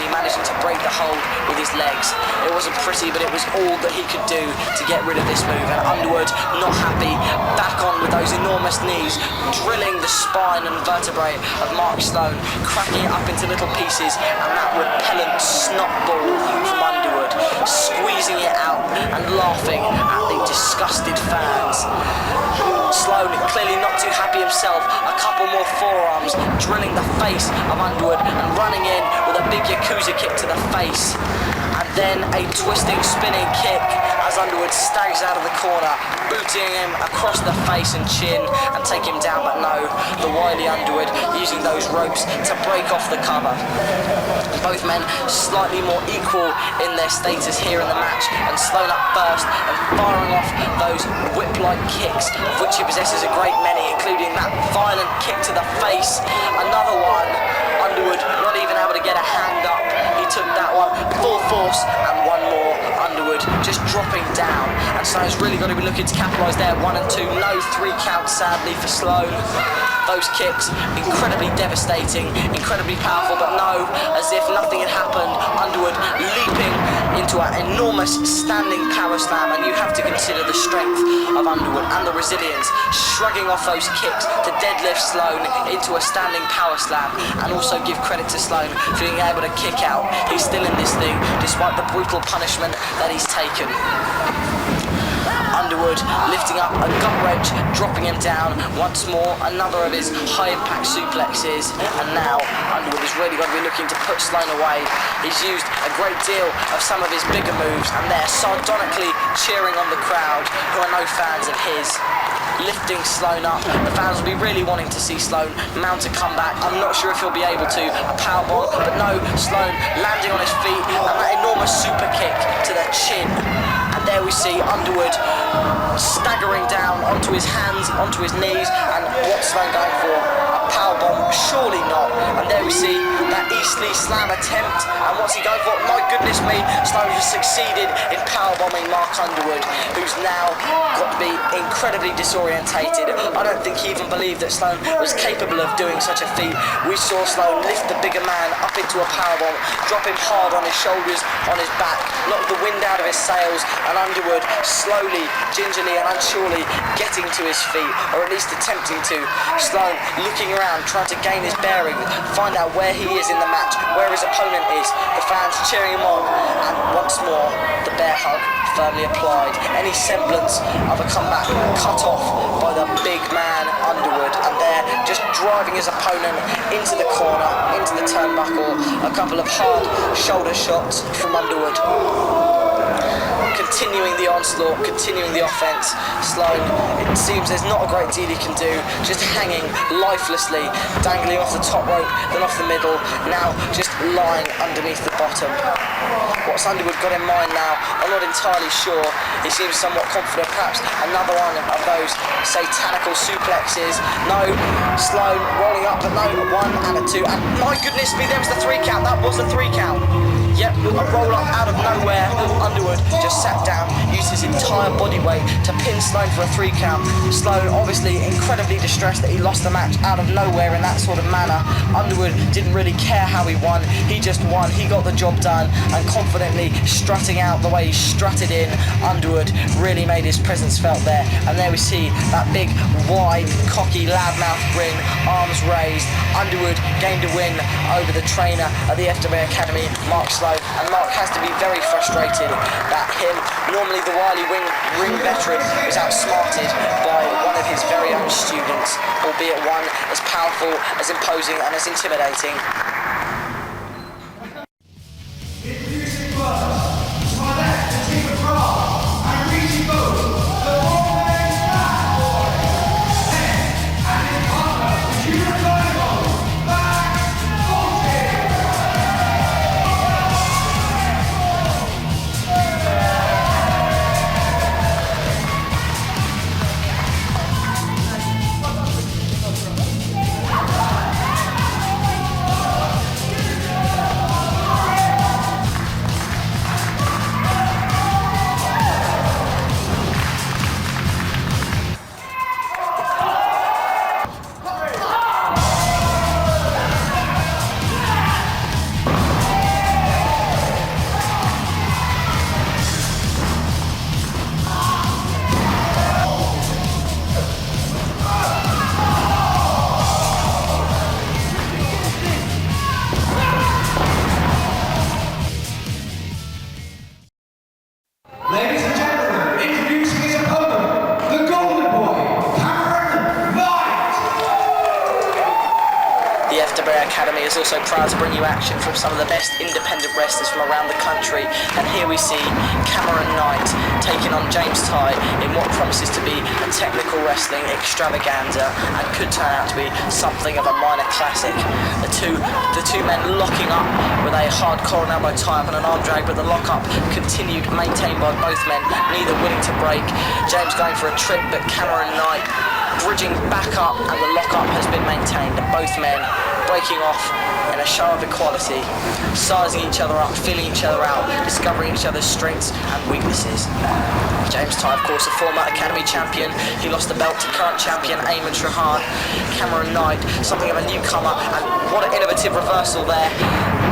managing to break the hold with his legs. It wasn't pretty, but it was all that he could do to get rid of this move. And Underwood, not happy, back on with those enormous knees, drilling the spine and vertebrae of Mark Sloan, cracking it up into little pieces, and that repellent snot ball from Underwood, squeezing it out and laughing at the disgusted fans. Sloan clearly not too happy himself. A couple more forearms, drilling the face of Underwood and running in with a big Yakuza kick to the face. And then a twisting, spinning kick as Underwood stags out of the corner, booting him across the face and chin and take him down. But no, the wily Underwood using those ropes to break off the cover. Both men slightly more equal in their status here in the match, and Sloan up first and firing off those whip-like kicks, of which he possesses a great many, including that violent kick to the face. Another one, Underwood not even able to get a hand up. He took that one full force, and one more, Underwood just dropping down. And and Sloan's really got to be looking to capitalise there. 1 and 2, no 3 counts sadly for Sloan. Those kicks, incredibly devastating, incredibly powerful, but no, as if nothing had happened, Underwood leaping into an enormous standing power slam, and you have to consider the strength of Underwood and the resilience, shrugging off those kicks to deadlift Sloan into a standing power slam, and also give credit to Sloan for being able to kick out. He's still in this thing, despite the brutal punishment that he's taken. Underwood lifting up a gut wrench, dropping him down once more, another of his high impact suplexes, and now Underwood is really going to be looking to put Sloan away. He's used a great deal of some of his bigger moves, and they're sardonically cheering on the crowd who are no fans of his. Lifting Sloan up, the fans will be really wanting to see Sloan mount a comeback. I'm not sure if he'll be able to, a powerbomb, but no, Sloan landing on his feet, and that enormous super kick to the chin. And there we see Underwood staggering down onto his hands, onto his knees, and what's Sloan going for? A powerbomb? Surely not. And there we see that Eastleigh slam attempt, and what's he going for? My goodness me, Sloan has succeeded in powerbombing Mark Underwood, who's now got to be incredibly disorientated. I don't think he even believed that Sloan was capable of doing such a feat. We saw Sloan lift the bigger man up into a powerbomb, drop him hard on his shoulders, on his back, knock the wind out of his sails, and Underwood slowly, gingerly and unsurely getting to his feet, or at least attempting to. Sloan looking around, trying to gain his bearing, find out where he is in the match, where his opponent is, the fans cheering him on, and once more the bear hug firmly applied. Any semblance of a comeback cut off by the big man Underwood, and there just driving his opponent into the corner, into the turnbuckle. A couple of hard shoulder shots from Underwood. Continuing the onslaught, continuing the offense. Sloan, it seems there's not a great deal he can do, just hanging lifelessly, dangling off the top rope, then off the middle, now just lying underneath the bottom. What's Underwood got in mind now? I'm not entirely sure. He seems somewhat confident, perhaps another one of those satanical suplexes. No, Sloan rolling up, but no, 1 and a 2, and my goodness me, there was the 3 count, that was the 3 count. Yep, a roll up out of nowhere. Underwood just sat down, used his entire body weight to pin Sloan for a 3 count. Sloan obviously incredibly distressed that he lost the match out of nowhere in that sort of manner. Underwood didn't really care how he won, he just won, he got the job done, and confidently strutting out the way he strutted in, Underwood really made his presence felt there. And there we see that big, wide, cocky, loudmouth grin, arms raised. Underwood gained a win over the trainer at the FWA Academy, Mark Sloan, and Mark has to be very frustrated that him, normally the wily ring veteran, is outsmarted by one of his very own students, albeit one as powerful, as imposing and as intimidating. Introducing first, to my left, the team of Rajah and Rishi, the four-man fat boy, and his partner, the universal back bolted. Ladies and gentlemen, introducing his opponent, the Golden Boy, Knite. The FWA Academy is also proud to bring you action from some of the best independent wrestlers from around the country, and here we see Knite taking on James Tighe in what promises to be a technical wrestling extravaganza and could turn out to be something of a minor classic. The two men locking up with a hard collar and elbow tie-up and an arm drag, but the lock-up continued, maintained by both men, neither willing to break. James going for a trick, but Knite bridging back up, and the lock-up has been maintained, and both men breaking off in a show of equality, sizing each other up, feeling each other out, discovering each other's strengths and weaknesses. James Tighe, of course, a former Academy champion. He lost the belt to current champion Eamon Shrahan. Knite, something of a newcomer, and what an innovative reversal there,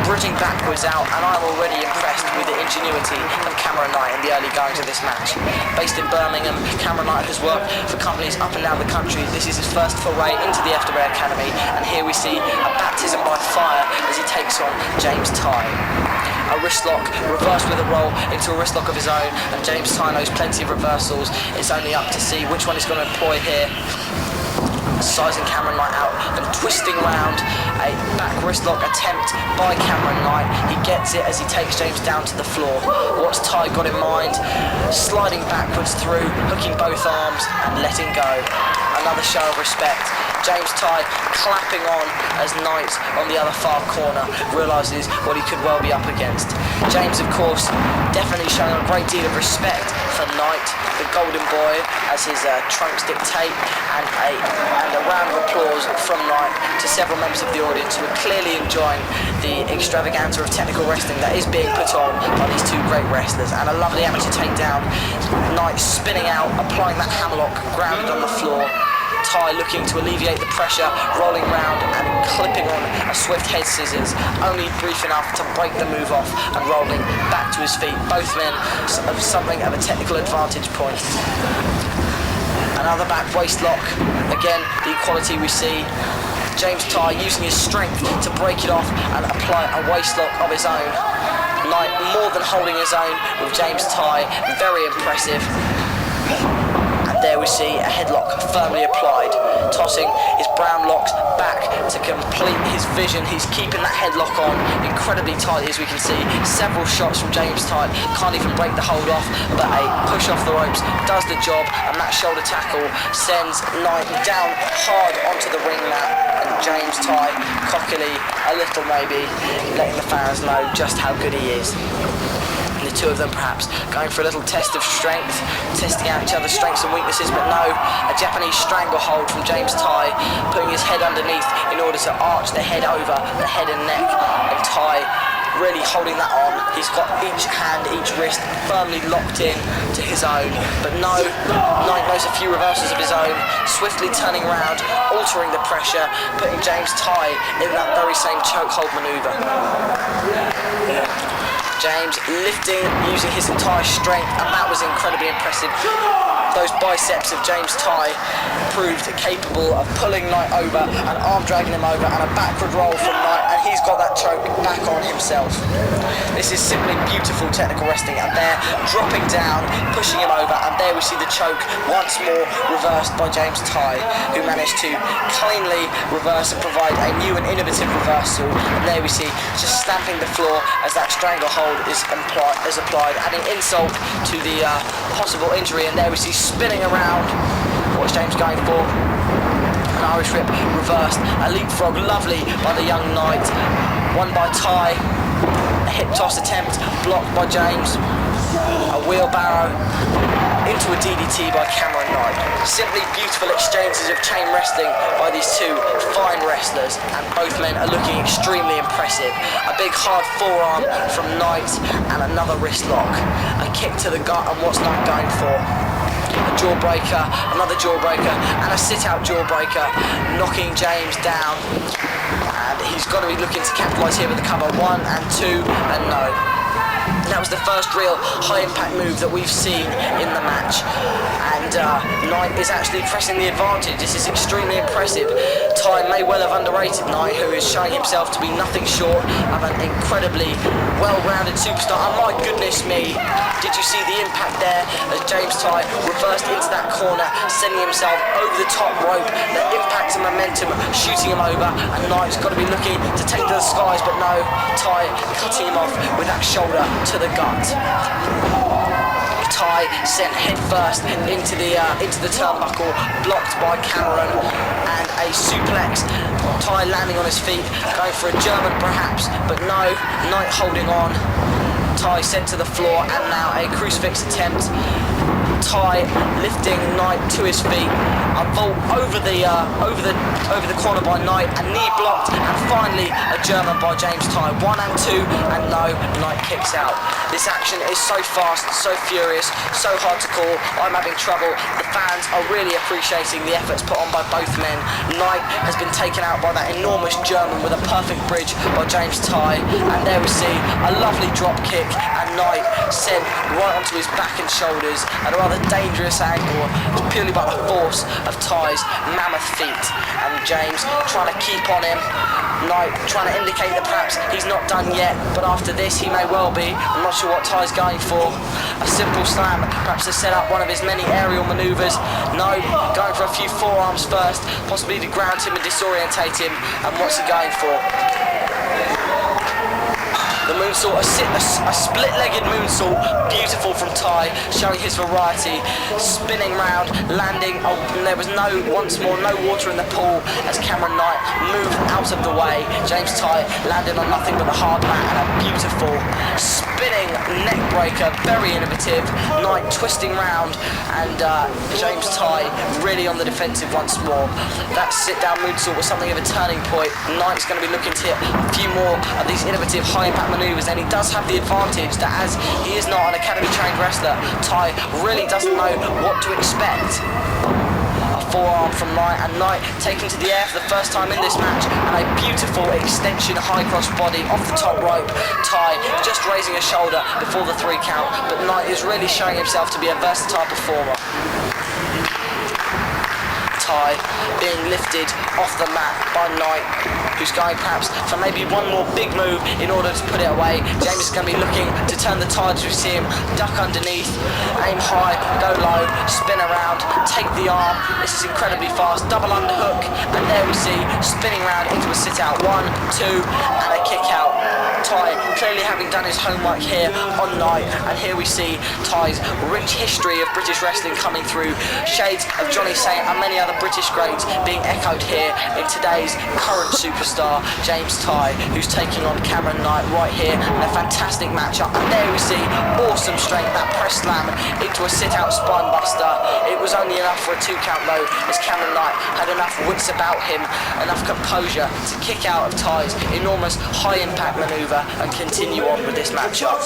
bridging backwards out, and I'm already impressed with the ingenuity of Knite in the early goings of this match. Based in Birmingham, Knite has worked for companies up and down the country. This is his first foray into the FWA Academy, and here we see a baptism by fire as he takes on James Tighe. A wrist lock, reversed with a roll into a wrist lock of his own, and James Tighe knows plenty of reversals. It's only up to see which one he's going to employ here. Sizing Knite out and twisting round, a back wrist lock attempt by Knite. He gets it as he takes James down to the floor. What's Tighe got in mind? Sliding backwards through, hooking both arms and letting go. Another show of respect. James Tighe clapping on as Knite on the other far corner realises what he could well be up against. James, of course, definitely showing a great deal of respect for Knite, the golden boy, as his trunks dictate, and a round of applause from Knite to several members of the audience who are clearly enjoying the extravaganza of technical wrestling that is being put on by these two great wrestlers. And a lovely amateur takedown. Knite spinning out, applying that hammerlock, grounded on the floor. Tighe looking to alleviate the pressure, rolling round and clipping on a swift head scissors, only brief enough to break the move off and rolling back to his feet. Both men of something of a technical advantage point. Another back waist lock. Again, the equality we see. James Tighe using his strength to break it off and apply a waist lock of his own. Knite more than holding his own with James Tighe. Very impressive. There we see a headlock firmly applied, tossing his brown locks back to complete his vision. He's keeping that headlock on incredibly tightly, as we can see. Several shots from James Tighe, can't even break the hold off, but a push off the ropes does the job, and that shoulder tackle sends Knite down hard onto the ring mat, and James Tighe, cockily, a little maybe, letting the fans know just how good he is. The two of them perhaps going for a little test of strength, testing out each other's strengths and weaknesses, but no, a Japanese stranglehold from James Tighe, putting his head underneath in order to arch the head over the head and neck, and Tighe really holding that on. He's got each hand, each wrist firmly locked in to his own, but no, Knite knows a few reversals of his own, swiftly turning around, altering the pressure, putting James Tighe in that very same chokehold manoeuvre. James lifting, using his entire strength, and that was incredibly impressive. Those biceps of James Tighe proved capable of pulling Knite over and arm dragging him over, and a backward roll from Knite, and he's got that choke back on himself. This is simply beautiful technical wrestling, and they're dropping down, pushing him over, and there we see the choke once more reversed by James Tighe, who managed to cleanly reverse and provide a new and innovative reversal. And there we see just stamping the floor as that stranglehold is applied, adding insult to the possible injury. And there we see spinning around. What's James going for? An Irish whip reversed, a leapfrog, lovely by the young Knite, won by Tighe. A hip toss attempt blocked by James. A wheelbarrow into a DDT by Knite. Simply beautiful exchanges of chain wrestling by these two fine wrestlers, and both men are looking extremely impressive. A big hard forearm from Knite and another wrist lock. A kick to the gut, and what's Knite going for? A jawbreaker, another jawbreaker, and a sit-out jawbreaker, knocking James down. And he's got to be looking to capitalise here with the cover. 1 and 2, and no. That was the first real high-impact move that we've seen in the match, and Knite is actually pressing the advantage. This is extremely impressive. Tighe may well have underrated Knite, who is showing himself to be nothing short of an incredibly well-rounded superstar. And my goodness me, did you see the impact there as James Tighe reversed into that corner, sending himself over the top rope, the impact and momentum shooting him over, and Knight's got to be looking to take to the skies, but no, Tighe cutting him off with that shoulder to the gut. Tighe sent head first into the turnbuckle, blocked by Cameron, and a suplex. Tighe landing on his feet, going for a German perhaps, but no, Knite holding on. Tighe sent to the floor, and now a crucifix attempt. Tighe lifting Knite to his feet, a vault over the corner by Knite, a knee blocked, and finally a German by James Tighe. 1 and 2, and no, Knite kicks out. This action is so fast, so furious, so hard to call. I'm having trouble. The fans are really appreciating the efforts put on by both men. Knite has been taken out by that enormous German with a perfect bridge by James Tighe, and there we see a lovely drop kick, and Knite sent right onto his back and shoulders at a rather dangerous angle, purely by the force of Tighe's mammoth feet. And James trying to keep on him. Knite trying to indicate that perhaps he's not done yet, but after this he may well be. I'm not sure what Tighe's going for. A simple slam, perhaps to set up one of his many aerial manoeuvres. No, going for a few forearms first, possibly to ground him and disorientate him. And what's he going for? The moonsault, a split-legged moonsault, beautiful from Tighe, showing his variety, spinning round, landing, and there was once more, no water in the pool as Cameron Knite moved out of the way. James Tighe landed on nothing but the hard mat, and a beautiful spinning neck breaker, very innovative. Knite twisting round, and James Tighe really on the defensive once more. That sit-down moonsault was something of a turning point. Knight's going to be looking to hit a few more of these innovative high-impact manoeuvres, and he does have the advantage that as he is not an academy-trained wrestler, Tighe really doesn't know what to expect. A forearm from Knite, and Knite taken to the air for the first time in this match, and a beautiful extension high cross body off the top rope. Tighe just raising a shoulder before the 3 count, but Knite is really showing himself to be a versatile performer. Tighe being lifted off the mat by Knite, who's going perhaps for maybe one more big move in order to put it away. James is going to be looking to turn the tide as we see him duck underneath, aim high, go low, spin around, take the arm. This is incredibly fast, double underhook, and there we see spinning round into a sit out. 1, 2, and a kick out. Tighe clearly having done his homework here on Knite, and here we see Tighe's rich history of British wrestling coming through. Shades of Johnny Saint and many other British greats being echoed here in today's current superstar, James Tighe, who's taking on Cameron Knite right here in a fantastic matchup. And there we see awesome strength, that press slam into a sit-out spine buster. It was only enough for a 2 count though, as Cameron Knite had enough wits about him, enough composure to kick out of Tighe's enormous high-impact manoeuvre and continue on with this matchup.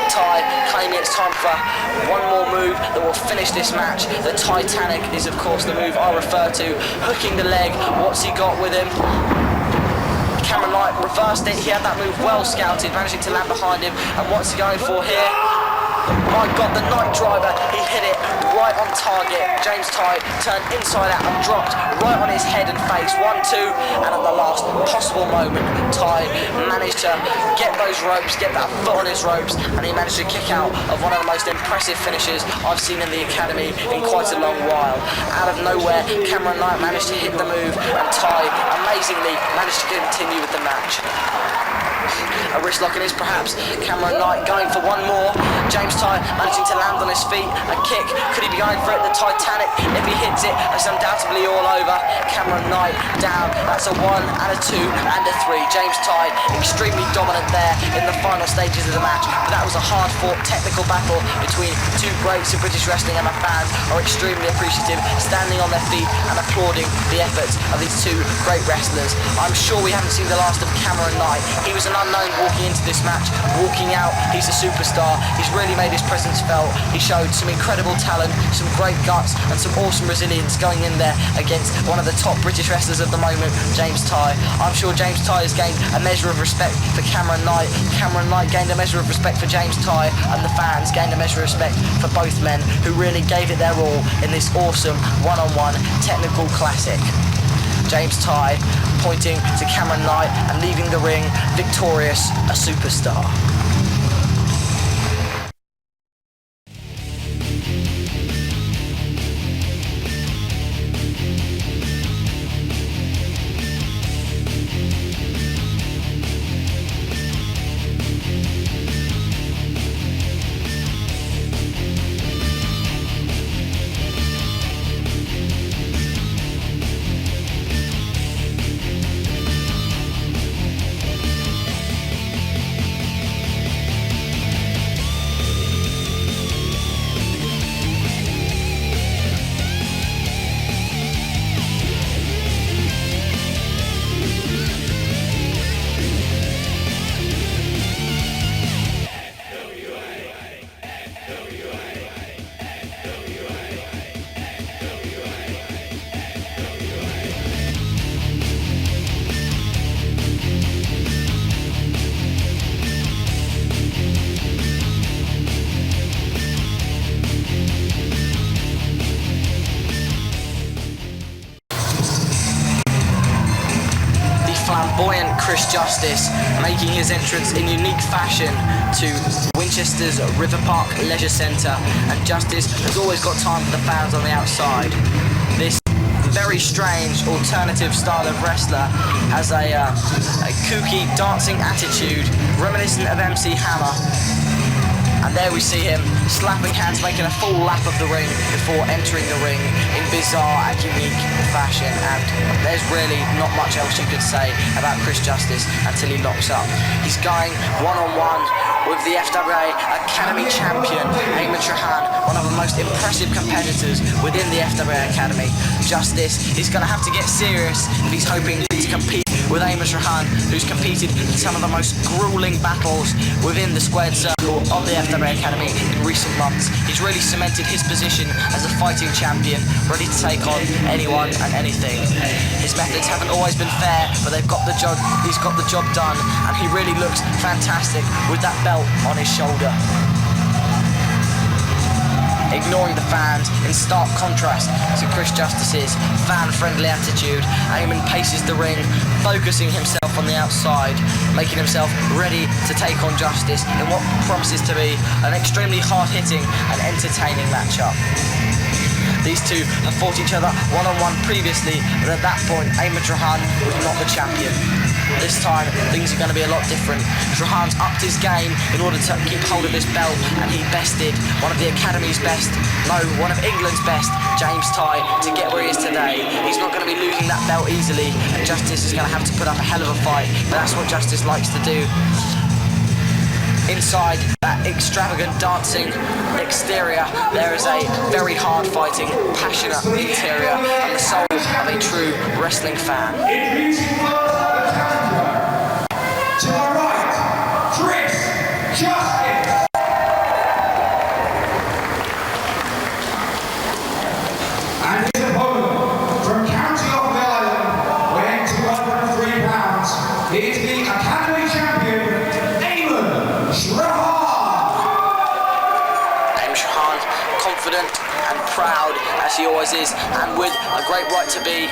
Tighe claiming it's time for one more move that will finish this match. The Titanic is of course the move I refer to. Hooking the leg, what's he got with him? Cameron Knite reversed it, he had that move well scouted, managing to land behind him, and what's he going for here? My God, the Knite driver, he hit it right on target. James Tighe turned inside out and dropped right on his head and face. 1, 2, and at the last possible moment, Tighe managed to get those ropes, get that foot on his ropes, and he managed to kick out of one of the most impressive finishes I've seen in the academy in quite a long while. Out of nowhere, Cameron Knite managed to hit the move, and Tighe amazingly managed to continue with the match. A wrist lock it is perhaps. Cameron Knite going for one more. James Tighe managing to land on his feet. A kick. Could he be going for it? The Titanic. If he hits it, it's undoubtedly all over. Cameron Knite down. That's a 1 and a 2 and a 3. James Tighe extremely dominant there in the final stages of the match. But that was a hard-fought technical battle between 2 greats of British wrestling, and the fans are extremely appreciative, standing on their feet and applauding the efforts of these 2 great wrestlers. I'm sure we haven't seen the last of Cameron Knite. He was an unknown walking into this match. Walking out, he's a superstar. He's really made his presence felt. He showed some incredible talent, some great guts, and some awesome resilience going in there against one of the top British wrestlers of the moment, James Tighe. I'm sure James Tighe has gained a measure of respect for Cameron Knite. Cameron Knite gained a measure of respect for James Tighe, and the fans gained a measure of respect for both men, who really gave it their all in this awesome one-on-one technical classic. James Tighe pointing to Cameron Knite and leaving the ring victorious, a superstar. Justice making his entrance in unique fashion to Winchester's Riverpark Leisure Centre, and Justice has always got time for the fans on the outside. This very strange alternative style of wrestler has a kooky dancing attitude reminiscent of MC Hammer. And there we see him slapping hands, making a full lap of the ring before entering the ring in bizarre and unique fashion. And there's really not much else you could say about Chris Justice until he locks up. He's going one-on-one with the FWA Academy champion, Eamon Shrahan, one of the most impressive competitors within the FWA Academy. Justice is going to have to get serious if he's hoping to compete with Eamon Shrahan, who's competed in some of the most grueling battles within the squared circle of the FWA Academy in recent months. He's really cemented his position as a fighting champion, ready to take on anyone and anything. His methods haven't always been fair, but he's got the job done, and he really looks fantastic with that belt on his shoulder. Ignoring the fans in stark contrast to Chris Justice's fan-friendly attitude, Eamon paces the ring, focusing himself on the outside, making himself ready to take on Justice in what promises to be an extremely hard-hitting and entertaining matchup. These two have fought each other one-on-one previously, but at that point, Eamon Shrahan was not the champion. This time, things are going to be a lot different. Shrahan's upped his game in order to keep hold of this belt, and he bested one of the Academy's best, one of England's best, James Tighe, to get where he is today. He's not going to be losing that belt easily, and Justice is going to have to put up a hell of a fight, but that's what Justice likes to do. Inside that extravagant dancing exterior, there is a very hard-fighting, passionate interior, and the soul of a true wrestling fan. To the right, Chris Justice. And his opponent from County of Maayan, weighing 203 pounds, is the Academy champion, Eamon Shrahan. Eamon Shrahan, confident and proud as he always is, and with a great right to be.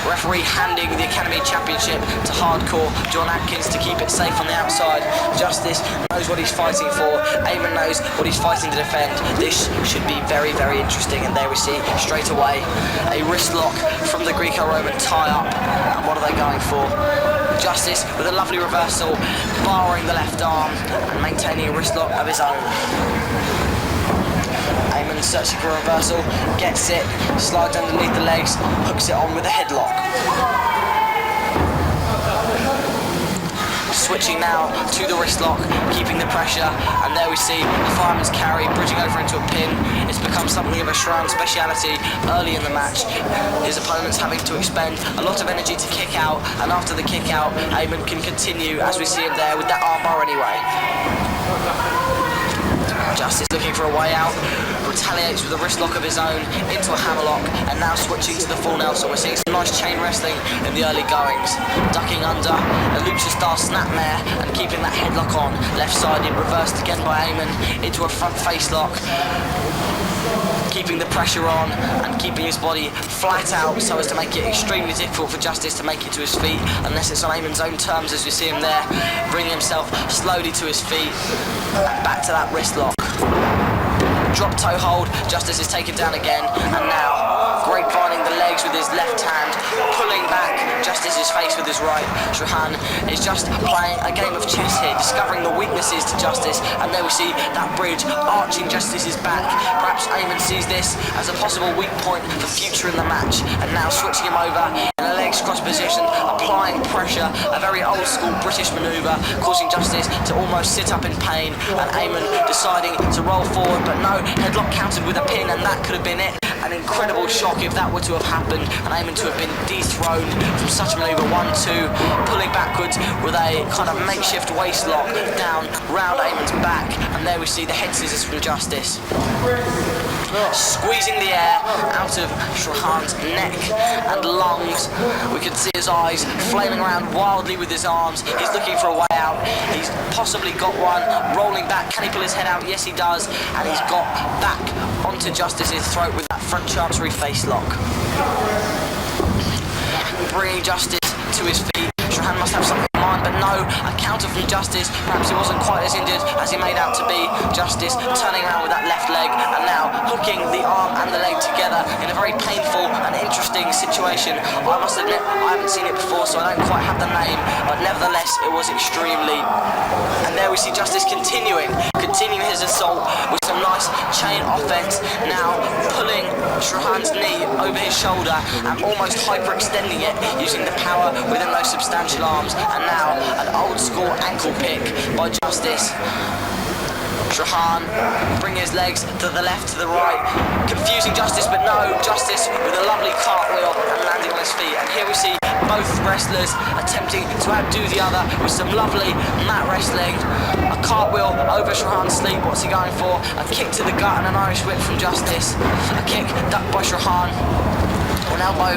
Referee handing the Academy Championship to Hardcore John Atkins to keep it safe on the outside. Justice knows what he's fighting for. Eamon knows what he's fighting to defend. This should be very, very interesting, and there we see straight away a wrist lock from the Greco-Roman tie-up. And what are they going for? Justice with a lovely reversal, barring the left arm and maintaining a wrist lock of his own. Eamon searching for a reversal, gets it, slides underneath the legs, hooks it on with a headlock. Switching now to the wrist lock, keeping the pressure, and there we see the fireman's carry, bridging over into a pin. It's become something of a Shrahan speciality early in the match. His opponent's having to expend a lot of energy to kick out, and after the kick out, Eamon can continue, as we see him there, with that armbar anyway. Justice looking for a way out, retaliates with a wrist lock of his own into a hammerlock, and now switching to the full Nelson. We're seeing some nice chain wrestling in the early goings. Ducking under, a lucha-style snapmare, and keeping that headlock on. Left-sided, reversed again by Eamon into a front face lock. Keeping the pressure on and keeping his body flat out so as to make it extremely difficult for Justice to make it to his feet, unless it's on Eamon's own terms, as we see him there, bringing himself slowly to his feet and back to that wrist lock. Drop toe hold, Justice is taken down again, and now grapevining the legs with his left hand, pulling back Justice's face with his right. Shrahan is just playing a game of chess here, discovering the weaknesses to Justice, and there we see that bridge arching Justice's back. Perhaps Eamon sees this as a possible weak point for future in the match, and now switching him over in a legs cross position, applying pressure, a very old school British manoeuvre, causing Justice to almost sit up in pain, and Eamon deciding to roll forward, but no, headlock countered with a pin, and that could have been it. An incredible shock if that were to have happened, and Eamon to have been dethroned from such a manoeuvre. 1-2, pulling backwards with a kind of makeshift waist lock down round Eamon's back, and there we see the head scissors from Justice. Squeezing the air out of Shrahan's neck and lungs. We can see his eyes flaming around wildly with his arms. He's looking for a way out. He's possibly got one. Rolling back. Can he pull his head out? Yes, he does. And he's got back onto Justice's throat with that front chancery face lock. Bringing Justice to his feet. Shrahan must have something in mind Shrahan, but no, a counter from Justice. Perhaps he wasn't quite as injured as he made out to be. Justice turning around with that left leg and now hooking the arm and the leg together in a very painful and interesting situation. I must admit, I haven't seen it before, so I don't quite have the name, but nevertheless, it was extremely. And there we see Justice continuing his assault with some nice chain offense, now pulling Shrahan's knee over his shoulder and almost hyperextending it using the power within those substantial arms, and now an old school ankle pick by Justice. Shrahan bringing his legs to the left, to the right, confusing Justice, but no, Justice with a lovely cartwheel and landing on his feet. And here we see both wrestlers attempting to outdo the other with some lovely mat wrestling. A cartwheel over Shrahan's sleeve. What's he going for? A kick to the gut and an Irish whip from Justice. A kick ducked by Shrahan. An elbow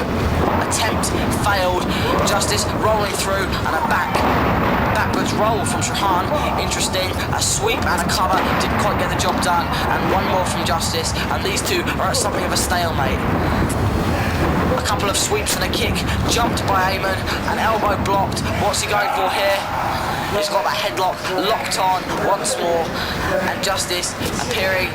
attempt failed. Justice rolling through and a backwards roll from Shrahan. Interesting. A sweep and a cover didn't quite get the job done. And one more from Justice. And these two are at something of a stalemate. A couple of sweeps and a kick jumped by Eamon. An elbow blocked. What's he going for here? He's got that headlock locked on once more. And Justice appearing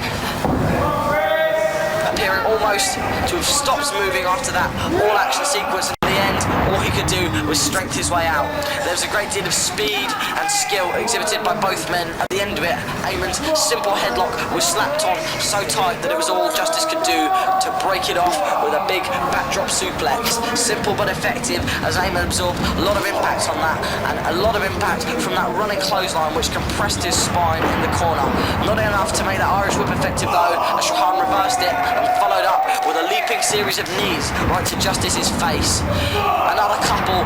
almost to have stopped moving after that all-action sequence. In the end, all he could do was strength his way out. There was a great deal of speed and skill exhibited by both men. At the end of it, Eamon's simple headlock was slapped on so tight that it was all Justice could do to break it off with a big backdrop suplex. Simple but effective, as Eamon absorbed a lot of impact on that, and a lot of impact from that running clothesline which compressed his spine in the corner. Not enough to make that Irish whip effective though, as Shrahan reversed it and followed up with a leaping series of knees right to Justice's face. Another couple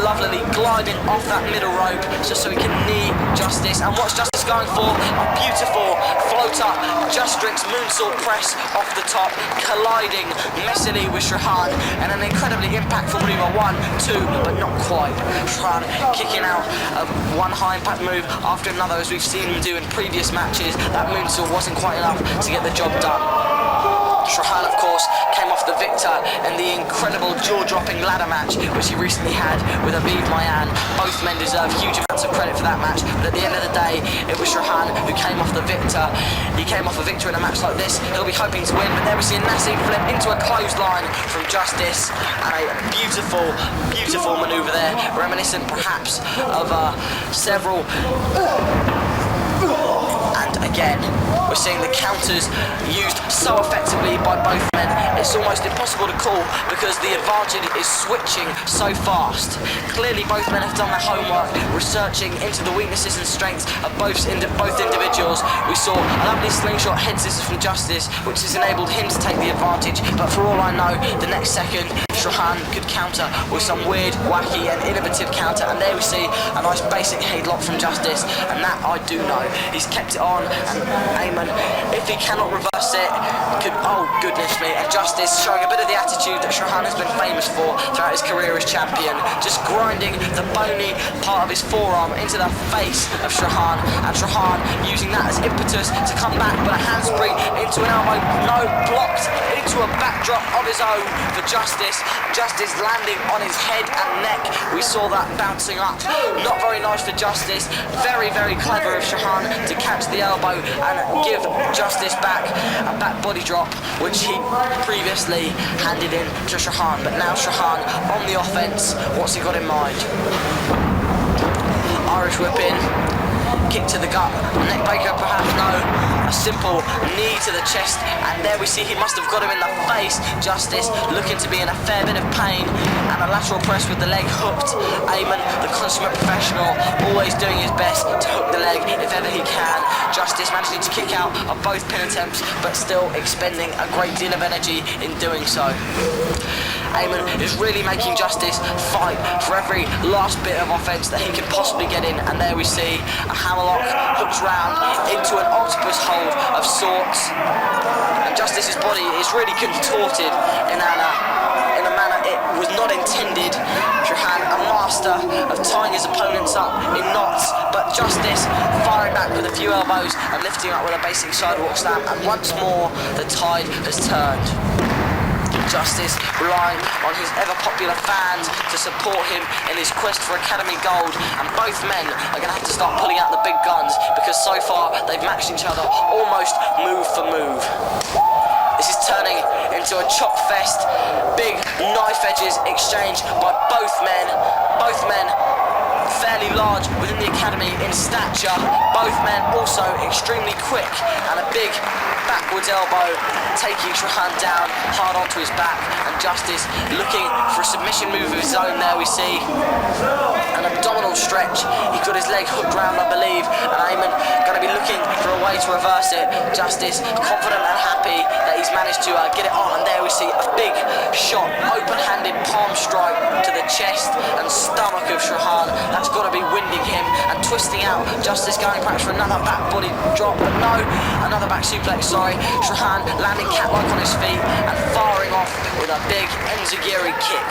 lovelily gliding off that middle rope just so he can knee Justice. And what's Justice going for? A beautiful floater Justrix moonsault press off the top, colliding messily with Shrahan, and an incredibly impactful maneuver. 1, 2, but not quite. Shrahan kicking out of one high impact move after another, as we've seen him do in previous matches. That moonsault wasn't quite enough to get the job done. Shrahan, of course, came off the victor in the incredible jaw-dropping ladder match which he recently had with Aviv Maayan. Both men deserve huge amounts of credit for that match, but at the end of the day, it was Shrahan who came off the victor. He came off a victor in a match like this. He'll be hoping to win, but there we see a nasty flip into a clothesline from Justice, and a beautiful, beautiful manoeuvre there, reminiscent perhaps of several. And again, we're seeing the counters used so effectively by both men. It's almost impossible to call because the advantage is switching so fast. Clearly both men have done their homework, researching into the weaknesses and strengths of both individuals. We saw a lovely slingshot head scissors from Justice, which has enabled him to take the advantage, but for all I know, the next second Shrahan could counter with some weird, wacky and innovative counter, and there we see a nice basic headlock from Justice, and that I do know. He's kept it on, and Eamon, if he cannot reverse it, could, oh goodness me, and Justice showing a bit of the attitude that Shrahan has been famous for throughout his career as champion, just grinding the bony part of his forearm into the face of Shrahan, and Shrahan using that as impetus to come back, but a handspring into an elbow, no, blocked into a backdrop of his own for Justice. Justice landing on his head and neck. We saw that bouncing up. Not very nice for Justice. Very, very clever of Shrahan to catch the elbow and give Justice back a back body drop, which he previously handed in to Shrahan. But now Shrahan on the offense. What's he got in mind? Irish whip in. Kick to the gut, neck breaker perhaps, no, a simple knee to the chest, and there we see he must have got him in the face. Justice looking to be in a fair bit of pain, and a lateral press with the leg hooked. Eamon, the consummate professional, always doing his best to hook the leg if ever he can. Justice managing to kick out of both pin attempts, but still expending a great deal of energy in doing so. Eamon is really making Justice fight for every last bit of offense that he can possibly get in, and there we see a hammerlock hooked round into an octopus hold of sorts, and Justice's body is really contorted in a manner it was not intended. Shrahan, a master of tying his opponents up in knots, but Justice firing back with a few elbows and lifting up with a basic sidewalk slam, and once more the tide has turned. Justice relying on his ever-popular fans to support him in his quest for Academy Gold, and both men are going to have to start pulling out the big guns because so far they've matched each other almost move for move. This is turning into a chop fest. Big knife edges exchanged by both men. Both men fairly large within the academy in stature. Both men also extremely quick, and a big backwards elbow taking Shrahan down hard onto his back, and Justice looking for a submission move of his own. There we see an abdominal stretch. He got his leg hooked round, I believe, and Eamon going to be looking for a way to reverse it. Justice confident and happy that he's managed to get it on, and there we see a big shot, open-handed palm strike to the chest and stomach of Shrahan. That's got to be winding him and twisting out. Justice going perhaps for another back body drop, but no, another back suplex, sorry. Shrahan landing cat-like on his feet and firing off with a big enziguri kick.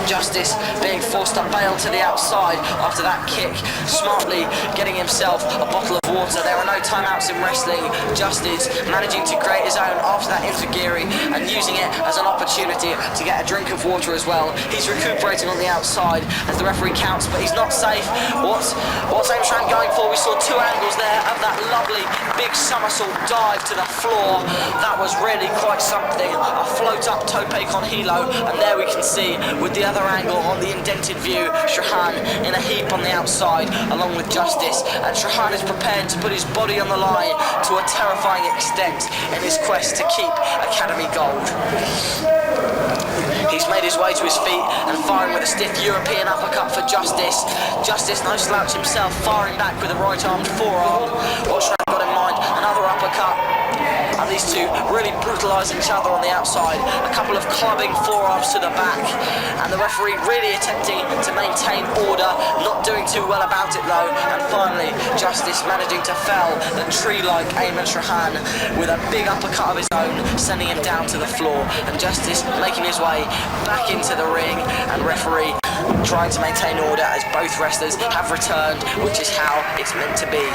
Justice being forced to bail to the outside after that kick, smartly getting himself a bottle of water. There are no timeouts in wrestling. Justice managing to create his own after that enziguri and using it as an opportunity to get a drink of water as well. He's recuperating on the outside as the referee counts, but he's not safe. What's Shrahan going for? We saw two angles there of that lovely big somersault dive to the floor. That was really quite something. A float up tope con hilo, and there we can see with the other angle on the indented view, Shrahan in a heap on the outside along with Justice, and Shrahan is prepared to put his body on the line to a terrifying extent in his quest to keep Academy Gold. He's made his way to his feet and firing with a stiff European uppercut for Justice. Justice, no slouch himself, firing back with a right-armed forearm. What Shrahan got in mind, another uppercut. And these two really brutalising each other on the outside. A couple of clubbing forearms to the back. And the referee really attempting to maintain order, not doing too well about it though. And finally, Justice managing to fell the tree-like Eamon Shrahan with a big uppercut of his own, sending him down to the floor. And Justice making his way back into the ring, and referee trying to maintain order as both wrestlers have returned, which is how it's meant to be.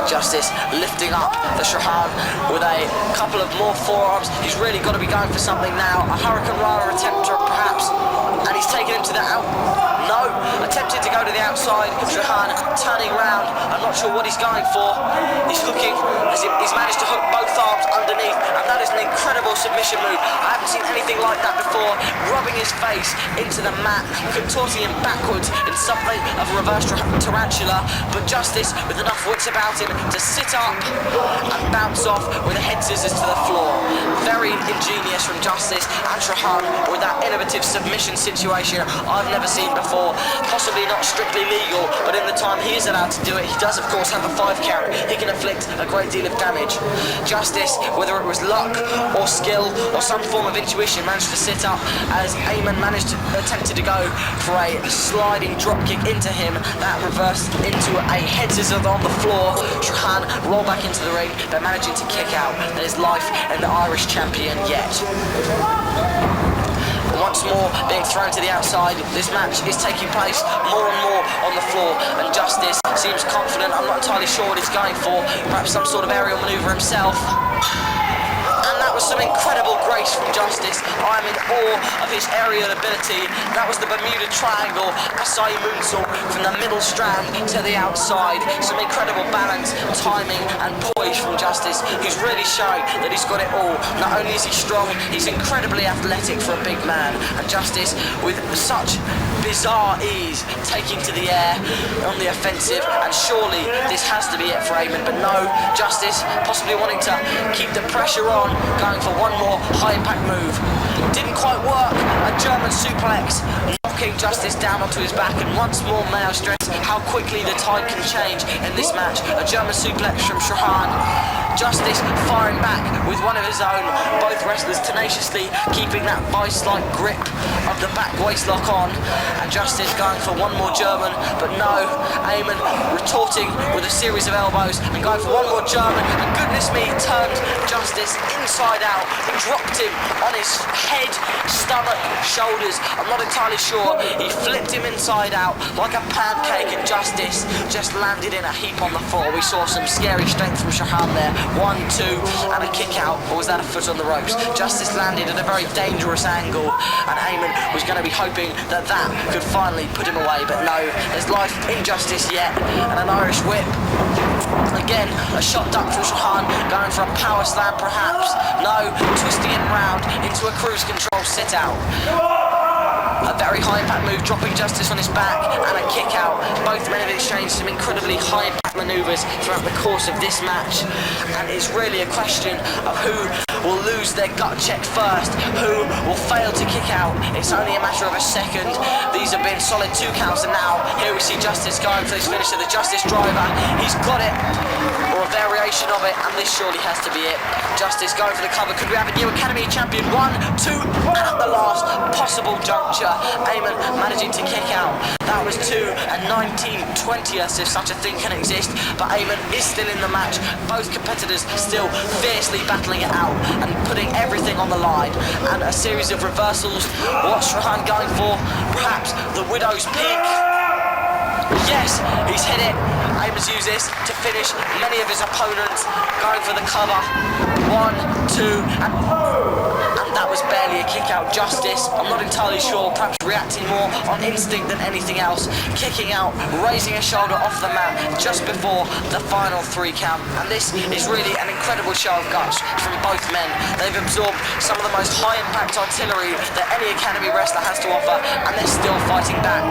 Justice lifting up the Shrahan with a couple of more forearms. He's really got to be going for something now. A Hurricane Rana attempt perhaps, and he's taken him to the out. No, attempted to go to the outside. Shrahan turning round. I'm not sure what he's going for. He's looking as if he's managed to hook both arms underneath, and that is an incredible submission move. I haven't seen anything like that before. Rubbing his face into the mat, contorting him backwards in something of a reverse tarantula, but Justice with enough wits about him to sit up and bounce off with a head scissors to the floor. Very ingenious from Justice, and Shrahan with that innovative submission situation I've never seen before. Possibly not strictly legal, but in the time he is allowed to do it, he does of course have a 5 count. He can inflict a great deal of damage. Justice, whether it was luck or skill or some form of intuition, managed to sit up as Eamon attempted to go for a sliding drop kick into him. That reversed into a head scissors on the floor. Shrahan roll back into the ring, but managing to kick out. That is life in the Irish champion yet. Once more being thrown to the outside. This match is taking place more and more on the floor, and Justice seems confident. I'm not entirely sure what he's going for. Perhaps some sort of aerial manoeuvre himself. And that was some incredible grace from Justice. I'm in awe of his aerial ability. That was the Bermuda Triangle, Asai moonsault from the middle strand to the outside. Some incredible balance, timing and poise from Justice, who's really showing that he's got it all. Not only is he strong, he's incredibly athletic for a big man. And Justice, with such bizarre ease, taking to the air on the offensive, and surely this has to be it for Eamon, but no, Justice possibly wanting to keep the pressure on, going for one more high impact move. Didn't quite work. A German suplex, knocking Justice down onto his back, and once more may I stress how quickly the tide can change in this match. A German suplex from Shrahan. Justice firing back with one of his own. Both wrestlers tenaciously keeping that vice-like grip of the back waistlock on, and Justice going for one more German, but no, Eamon retorting with a series of elbows and going for one more German, and goodness me, turned Justice inside out, dropped him on his head, stomach, shoulders, I'm not entirely sure. He flipped him inside out like a pancake, and Justice just landed in a heap on the floor. We saw some scary strength from Shrahan there, 1, 2, and a kick out, or was that a foot on the ropes? Justice landed at a very dangerous angle, and Eamon was going to be hoping that that could finally put him away, but no, there's life in Justice yet, and an Irish whip. Again, a shot duck from Shrahan, going for a power slam perhaps. No, twisting him round into a cruise control sit out. A very high impact move, dropping Justice on his back, and a kick out. Both men have exchanged some incredibly high impact manoeuvres throughout the course of this match, and it's really a question of who will lose their gut check first, who will fail to kick out. It's only a matter of a second. These have been solid 2 counts, and now here we see Justice going for his finisher, the Justice driver. He's got it, or a variation of it, and this surely has to be it. Justice going for the cover. Could we have a new Academy champion? 1, 2, and at the last possible juncture, Eamon managing to kick out. That was 2 and 19/20ths, if such a thing can exist, but Eamon is still in the match. Both competitors still fiercely battling it out and putting everything on the line, and a series of reversals. What's Shrahan going for? Perhaps the Widow's Peak. Yes, he's hit it. Eamon's used this to finish many of his opponents. Going for the cover. 1, 2, and that was barely a kick out. Justice, I'm not entirely sure, perhaps reacting more on instinct than anything else. Kicking out, raising a shoulder off the mat just before the final 3 count. And this is really an incredible show of guts from both men. They've absorbed some of the most high impact artillery that any Academy wrestler has to offer, and they're still fighting back.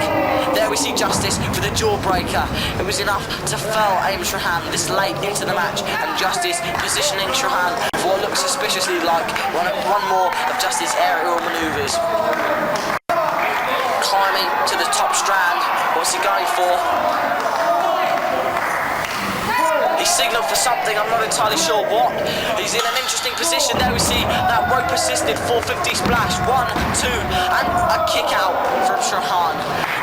There we see Justice with a jawbreaker. It was enough to fell Eamon Shrahan this late into the match, and Justice positioning Shrahan for what looks suspiciously like one more of Justice's aerial manoeuvres. Climbing to the top strand. What's he going for? He signalled for something, I'm not entirely sure what. He's in an interesting position. There we see that rope assisted 450 splash. 1, 2, and a kick out from Shrahan.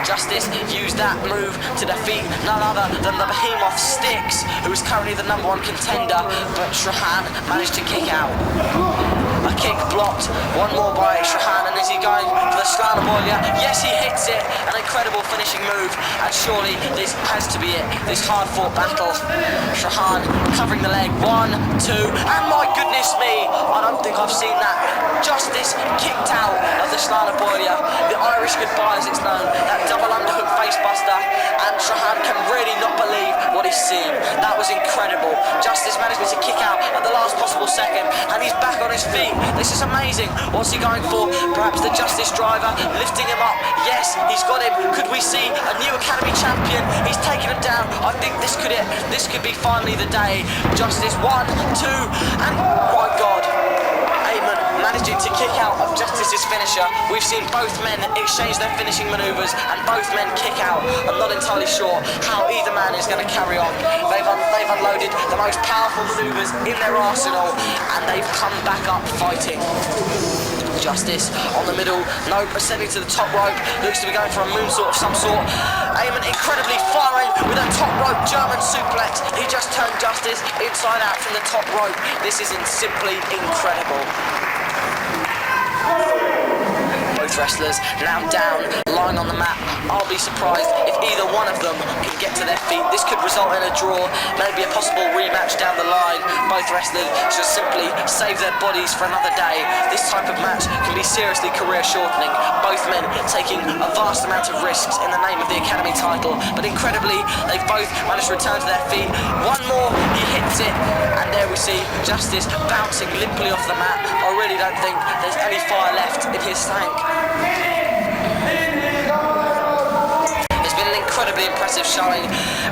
Justice used that move to defeat none other than the behemoth Stixx, who is currently the #1 contender, but Shrahan managed to kick out. A kick blocked, one more by Shrahan, and is he going for the Sloan? Yes, he hits it, an incredible finishing move, and surely this has to be it, this hard-fought battle. Shrahan covering the leg, 1, 2, and my goodness me, I don't think I've seen that. Justice kicked out of the Sloan, the Irish goodbye as it's known, that double underhook facebuster, and Shrahan can really not believe what he's seen. That was incredible. Justice managed to kick out at the last possible second, and he's back on his feet. This is amazing. What's he going for? Perhaps the Justice driver, lifting him up. Yes, he's got him. Could we see a new Academy champion? He's taken him down. I think this could be finally the day. Justice 1, 2, and my God. Eamon managing to kick out of Justice's finisher. We've seen both men exchange their finishing manoeuvres, and both men kick out. I'm not entirely sure how either man is going to carry on. They've unloaded the most powerful manoeuvres in their arsenal, and they've come back up fighting. Justice on the middle, no, ascending to the top rope, looks to be going for a moonsault of some sort. Eamon incredibly firing with a top rope German suplex. He just turned Justice inside out from the top rope. This is simply incredible. Both wrestlers now down, lying on the mat. I'll be surprised if either one of them can get to their feet. This could result in a draw, maybe a possible rematch down the line. Both wrestlers should simply save their bodies for another day. This type of match can be seriously career-shortening. Both men taking a vast amount of risks in the name of the Academy title, but incredibly, they've both managed to return to their feet. One more, he hits it, and there we see Justice bouncing limply off the mat. I really don't think there's any fire left in his tank. It's been an incredibly impressive showing.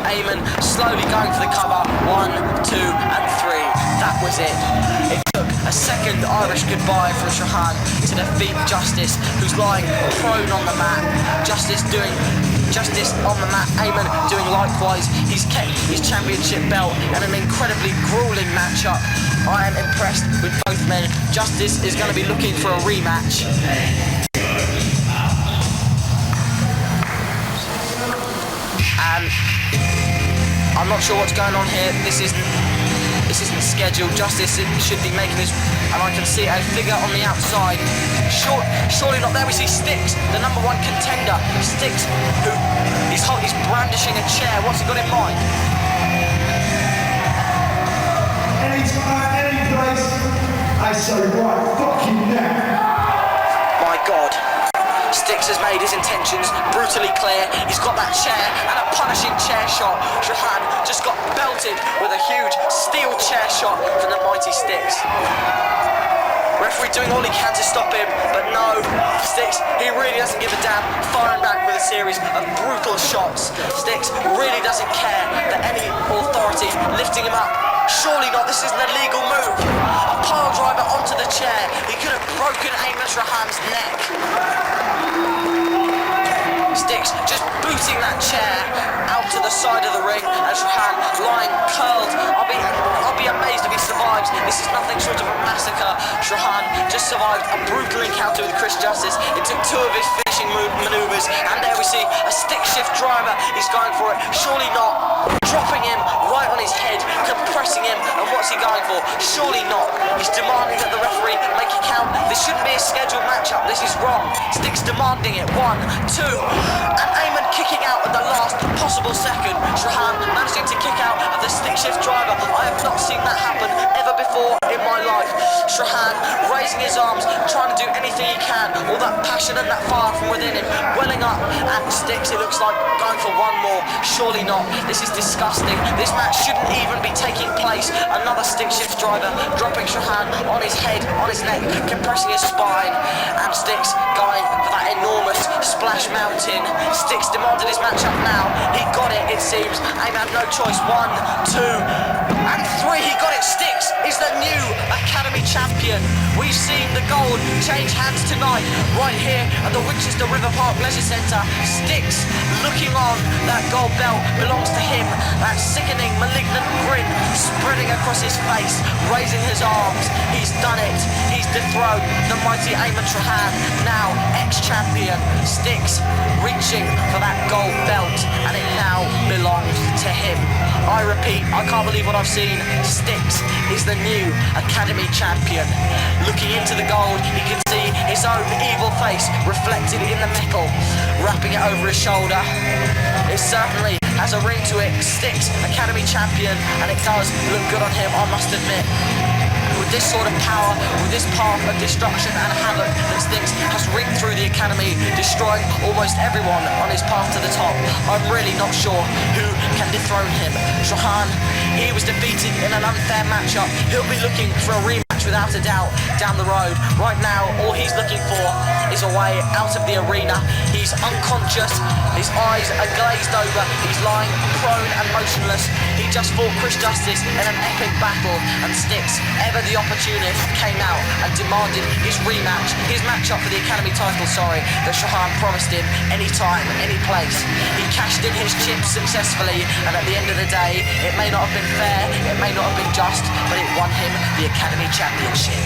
Eamon slowly going for the cover. 1, 2, and 3. That was it. It took a second Irish goodbye from Shrahan to defeat Justice, who's lying prone on the mat. Justice on the mat, Eamon doing likewise. He's kept his championship belt and an incredibly grueling matchup. I am impressed with both men. Justice is going to be looking for a rematch. And I'm not sure what's going on here. This isn't scheduled. Justice should be making his, and I can see a figure on the outside. Surely not. There we see Stixx, the #1 contender. Stixx, who he's brandishing a chair. What's he got in mind? And he's I say right fucking now. My God. Stixx has made his intentions brutally clear. He's got that chair and a punishing chair shot. Shrahan just got belted with a huge steel chair shot from the mighty Stixx. Referee doing all he can to stop him, but no, Stixx, he really doesn't give a damn, firing back with a series of brutal shots. Stixx really doesn't care that any authority lifting him up. Surely not, this is an illegal move. A pile driver onto the chair. He could have broken Eamon Shrahan's neck. Stixx just booting that chair out to the side of the ring, and Shrahan lying curled. I'll be amazed if he survives. This is nothing short of a massacre. Shrahan just survived a brutal encounter with Chris Justice. It took two of his finishing maneuvers, and there we see a stick shift driver. He's going for it. Surely not. Dropping him right on his head, compressing him, and what's he going for? Surely not. He's demanding that the referee make it count. This shouldn't be a scheduled matchup. This is wrong. Stixx demanding it. 1, 2, and Eamon kicking out at the last possible second. Shrahan managing to kick out of the stick shift driver. I have not seen that happen ever before in my life. Shrahan raising his arms, trying to do anything he can. All that passion and that fire from within him welling up. And Stixx, it looks like, going for one more. Surely not. This is disgusting. This match shouldn't even be taking place. Another stick shift driver dropping Shrahan on his head, on his neck, compressing his spine. And Stixx going for that enormous splash mountain. Stixx demanded his matchup now. He got it, it seems. Eamon had no choice. 1, 2, and 3. He got it. Stixx is the new Academy champion. We've seen the gold change hands tonight, right here at the Winchester Riverpark Leisure Centre. Stixx looking on. That gold belt belongs to him. That sickening, malignant grin spreading across his face, raising his arms. He's done it. He's dethroned the mighty Eamon Shrahan, now ex-champion. Stixx reaching for that gold belt, and it now belongs to him. I repeat, I can't believe what I've seen. Stixx is the new Academy champion. Looking into the gold, he can see his own evil face reflected in the metal, wrapping it over his shoulder. It certainly has a ring to it. Stixx, Academy champion, and it does look good on him, I must admit. With this sort of power, with this path of destruction and havoc that Stixx has ringed through the Academy, destroying almost everyone on his path to the top, I'm really not sure who can dethrone him. Shrahan, he was defeated in an unfair matchup. He'll be looking for a rematch without a doubt down the road. Right now, all he's looking for is a way out of the arena. He's unconscious, his eyes are glazed over, he's lying prone and motionless. He just fought Chris Justice in an epic battle, and Stixx, ever the opportunist, came out and demanded his rematch, his matchup for the Academy title, that Shrahan promised him anytime, any place. He cashed in his chips successfully, and at the end of the day, it may not have been fair, it may not have been just, but it won him the Academy championship.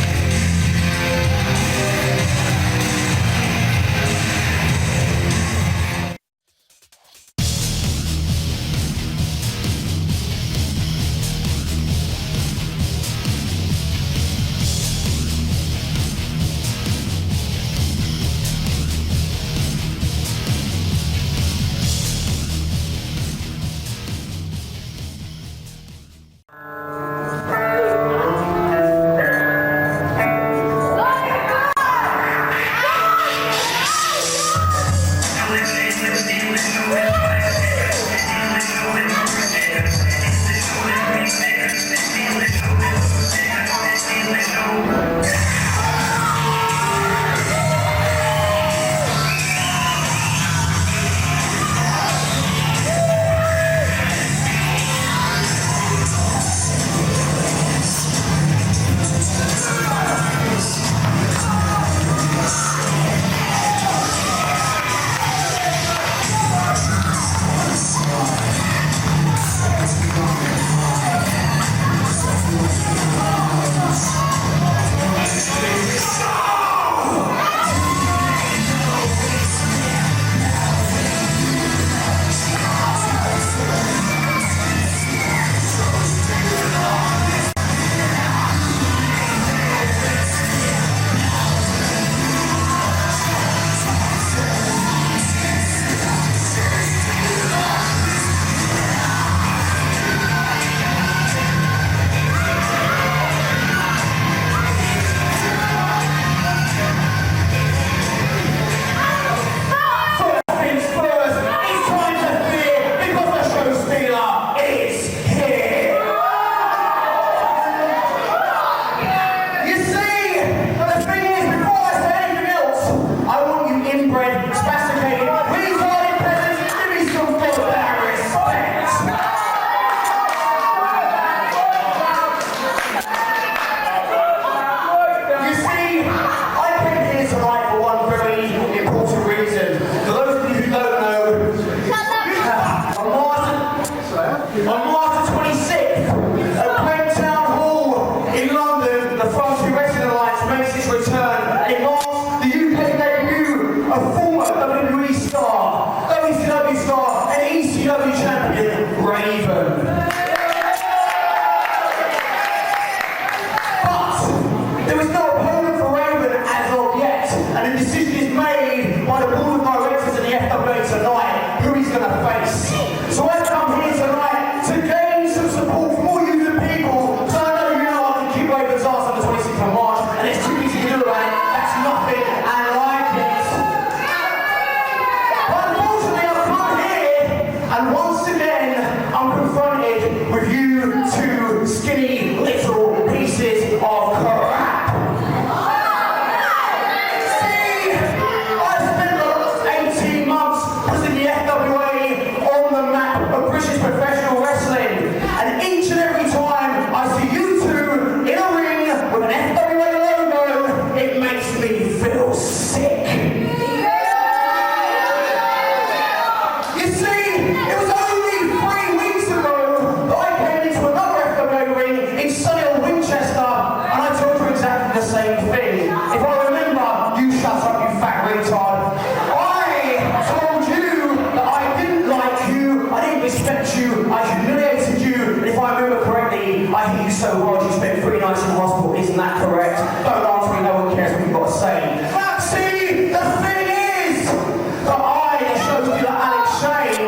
I hit you so hard you spent 3 nights in the hospital, isn't that correct? Don't answer me, no one cares what you've got to say. See, the thing is that I, the show's killer Alex Shane,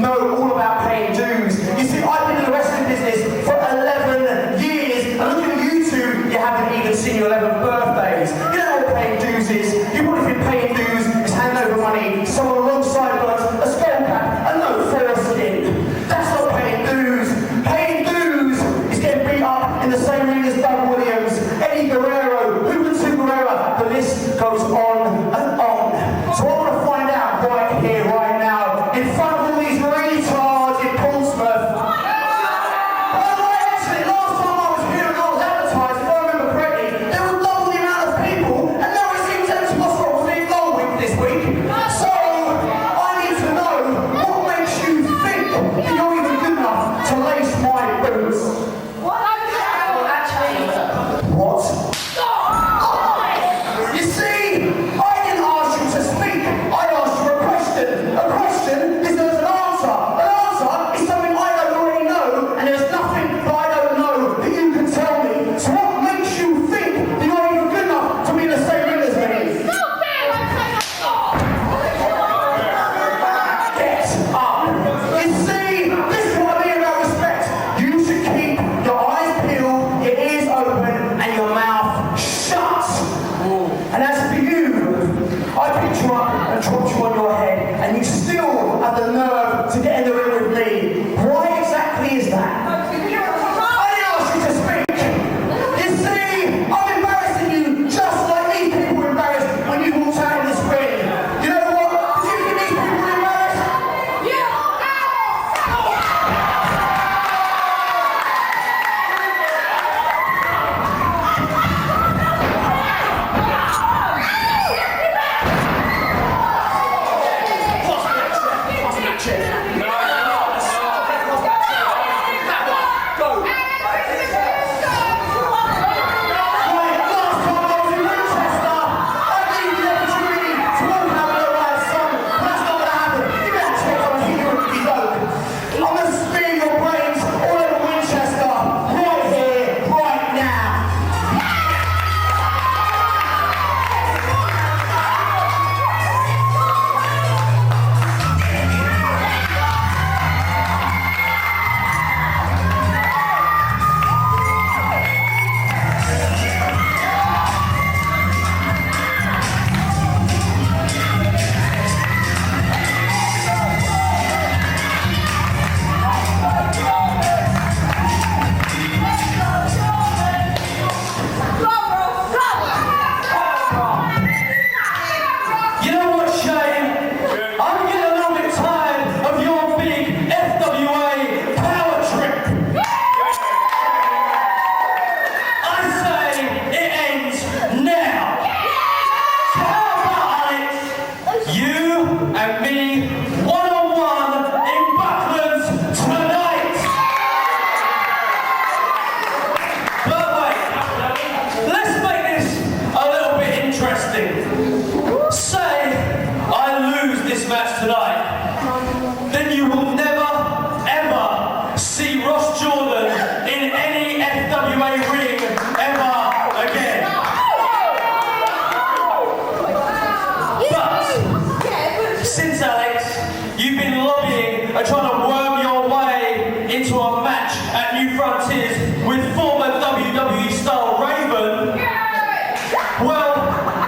know all about paying dues. You see, I've been in the wrestling business for 11 years, and looking at you two, you haven't even seen your 11th birthdays. You know what paying dues is. You've probably been paying dues is handing over money to someone alongside a skull cap and no foreskin. That's not paying dues. Paying dues is getting beat up in the same ring as Doug Williams, Eddie Guerrero, Juventud Guerrero. The list goes on and on. So I want to find out right here, right now, in front of all these retards in Portsmouth. By the way, actually, last time I was here and I was advertised, if I remember correctly, there was double the amount of people, and now it seems empty hospital was being long week this week. So I need to know what makes you think that you're even good enough to lace my boots. Well, actually, What? You see, I didn't ask you to speak. I asked you a question. A question is there's an answer. An answer is something I don't already know, and there's nothing that I don't know that you can tell me. So what makes you think that you're even good enough to be in the same ring as me? Get up. You see, this is what I mean about respect. You should keep your eyes peeled, your ears open, and your mouth shut. And as for you, I picked you up and dropped you on your head, and you still have the nerve to get in the ring with me. Why exactly is that? I didn't ask you to speak. You see, I'm embarrassing you just like these people were embarrassed when you walked out in this ring. You know what? Do you think these people were embarrassed? Last time I was in Winchester, I gave you the opportunity to walk out with your right son, but that's not going to happen. Give me that check on a hero rookie dog. I'm going to spear your brains all over Winchester, right here, right now. You know what, Shane? I'm getting a little bit tired of your big FWA power trip. I say it ends now. So how about Alex? You and me, one-on-one in Bucklands tonight. But wait, let's make this a little bit interesting. Say I lose this match tonight, then you will never, ever see Ross Jordan in any FWA ring ever again. But since Alex, you've been lobbying and trying to worm your way into a match at New Frontiers with former WWE star Raven, well,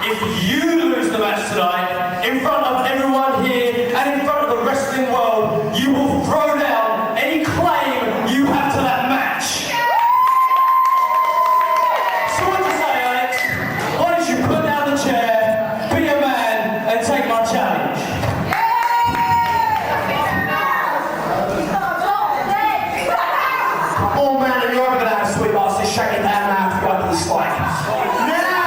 if you lose the match tonight, in front of everyone here and in front of the wrestling world, you will throw down any claim you have to that match. So what do you say, Alex? Why don't you put down the chair, be a man, and take my challenge? Oh man, if you're ever gonna have a sweet bastard shaking that mouth, you got to spike. Now!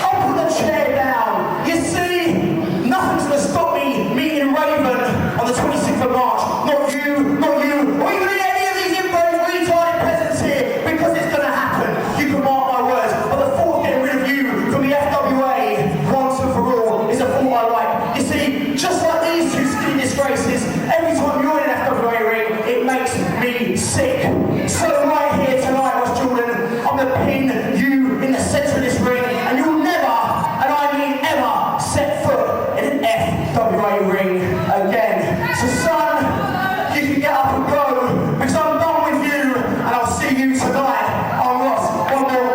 I'll put the chair down. You see, nothing's gonna stop me meeting Raven on the 26th of March. Not you, or even any of these inbred retarded peasants here, because it's gonna happen. You can mark my words, but the thought of getting rid of you from the FWA once and for all is a thought I like. You see, just like these two skinny disgraces, every time you're in an FWA ring, it makes me sick. So right here tonight, Ross Jordan, I'm going to pin you in the centre of this ring, and you'll never, and I mean ever, set foot in an FWA ring again. So son, you can get up and go, because I'm done with you, and I'll see you tonight. I'm Ross. One more.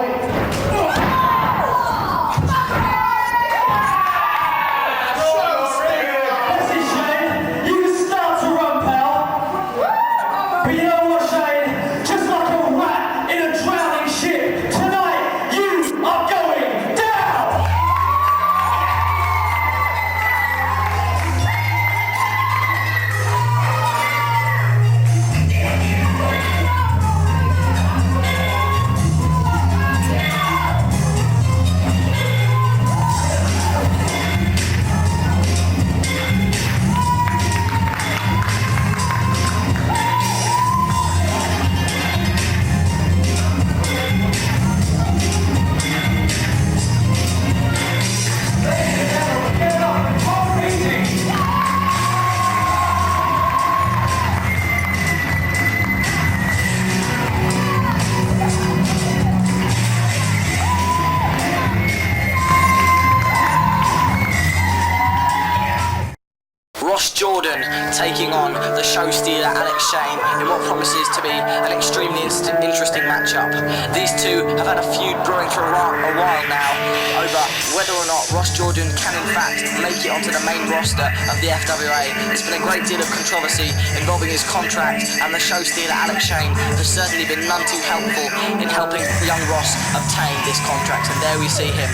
Ross Jordan taking on the show stealer Alex Shane in what promises to be an extremely interesting matchup. These two have had a feud brewing for a while now over whether or not Ross Jordan can in fact make it onto the main roster of the FWA. There's been a great deal of controversy involving his contract, and the show stealer Alex Shane has certainly been none too helpful in helping young Ross obtain this contract. And there we see him,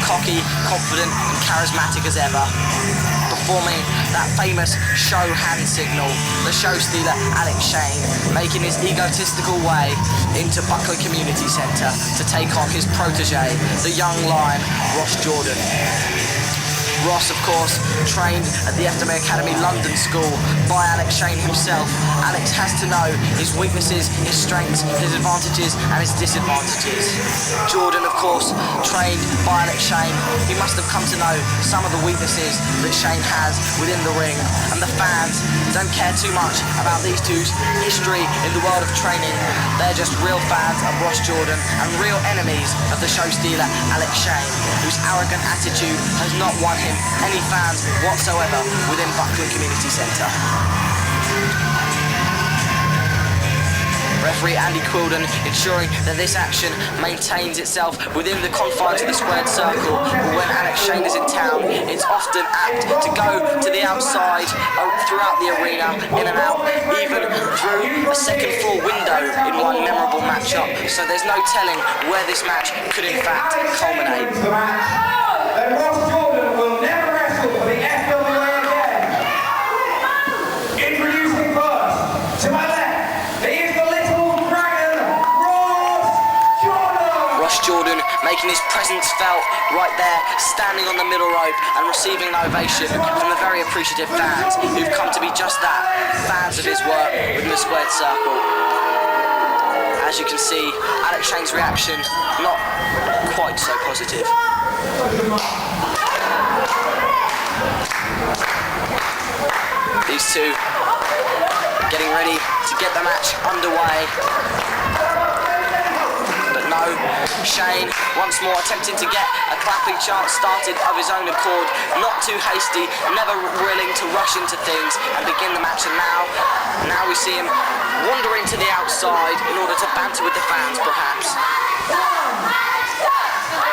cocky, confident and charismatic as ever, performing that famous show hand signal. The show stealer Alex Shane making his egotistical way into Buckley Community Centre to take on his protege, the young lion Ross Jordan. Ross, of course, trained at the FWA Academy London School by Alex Shane himself. Alex has to know his weaknesses, his strengths, his advantages and his disadvantages. Jordan, of course, trained by Alex Shane. He must have come to know some of the weaknesses that Shane has within the ring. And the fans don't care too much about these two's history in the world of training. They're just real fans of Ross Jordan and real enemies of the show stealer Alex Shane, whose arrogant attitude has not won him any fans whatsoever within Buckley Community Centre. Referee Andy Quilden ensuring that this action maintains itself within the confines of the squared circle. But when Alex Shane is in town, it's often apt to go to the outside throughout the arena, in and out, even through a second floor window in one memorable matchup. So there's no telling where this match could in fact culminate. Ross Jordan will never wrestle for the FWA again. Introducing first, to my left, he is the little dragon, Ross Jordan. Ross Jordan making his presence felt right there, standing on the middle rope and receiving an ovation from the very appreciative fans who've come to be just that, fans of his work within the squared circle. As you can see, Alex Shane's reaction not quite so positive. These two getting ready to get the match underway. But no, Shane once more attempting to get a clapping chant started of his own accord, not too hasty, never willing to rush into things and begin the match. And now we see him wandering to the outside in order to banter with the fans, perhaps.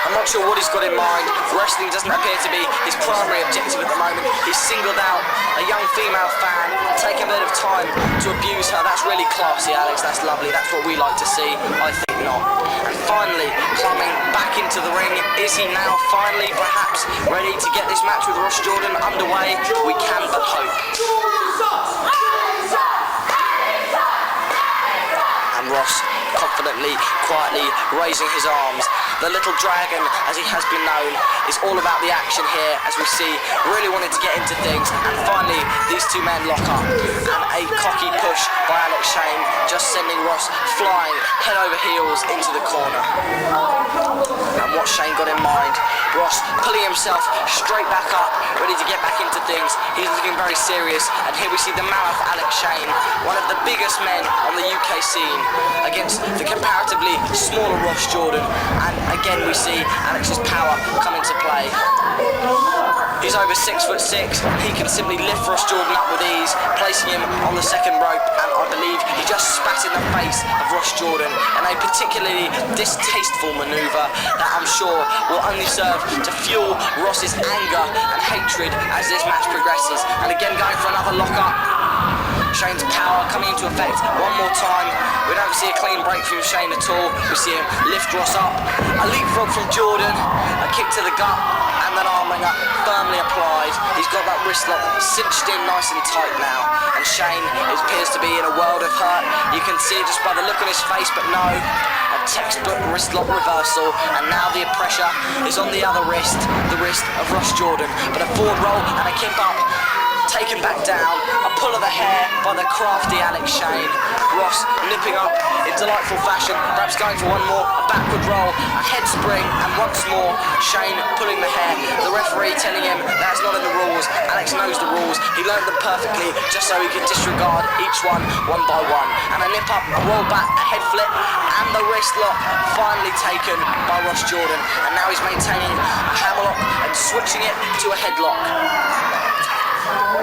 I'm not sure what he's got in mind. Wrestling doesn't appear to be his primary objective at the moment. He's singled out a young female fan, taking a bit of time to abuse her. That's really classy, Alex. That's lovely. That's what we like to see. I think not. And finally, climbing back into the ring. Is he now finally, perhaps, ready to get this match with Ross Jordan underway? We can but hope. And Ross confidently, quietly raising his arms. The little dragon, as he has been known, is all about the action here, as we see, really wanting to get into things. And finally, these two men lock up. And a cocky push by Alex Shane, just sending Ross flying head over heels into the corner. And what Shane got in mind, Ross pulling himself straight back up, ready to get back into things. He's looking very serious. And here we see the Mammoth Alex Shane, one of the biggest men on the UK scene. against the comparatively smaller Ross Jordan, and again we see Alex's power come into play. He's over 6'6", and he can simply lift Ross Jordan up with ease, placing him on the second rope, and I believe he just spat in the face of Ross Jordan in a particularly distasteful manoeuvre that I'm sure will only serve to fuel Ross's anger and hatred as this match progresses. And again going for another lock-up. Shane's power coming into effect one more time. We don't see a clean break from Shane at all. We see him lift Ross up. A leapfrog from Jordan, a kick to the gut, and then arming up firmly applied. He's got that wrist lock cinched in nice and tight now, and Shane appears to be in a world of hurt. You can see it just by the look on his face, but no, a textbook wrist lock reversal, and now the pressure is on the other wrist, the wrist of Ross Jordan. But a forward roll and a kick up, taken back down, a pull of the hair by the crafty Alex Shane. Ross nipping up in delightful fashion, perhaps going for one more, a backward roll, a head spring, and once more Shane pulling the hair. The referee telling him that's not in the rules. Alex knows the rules, he learned them perfectly just so he could disregard each one by one. And a nip up, a roll back, a head flip, and the wrist lock finally taken by Ross Jordan. And now he's maintaining a hammerlock and switching it to a headlock.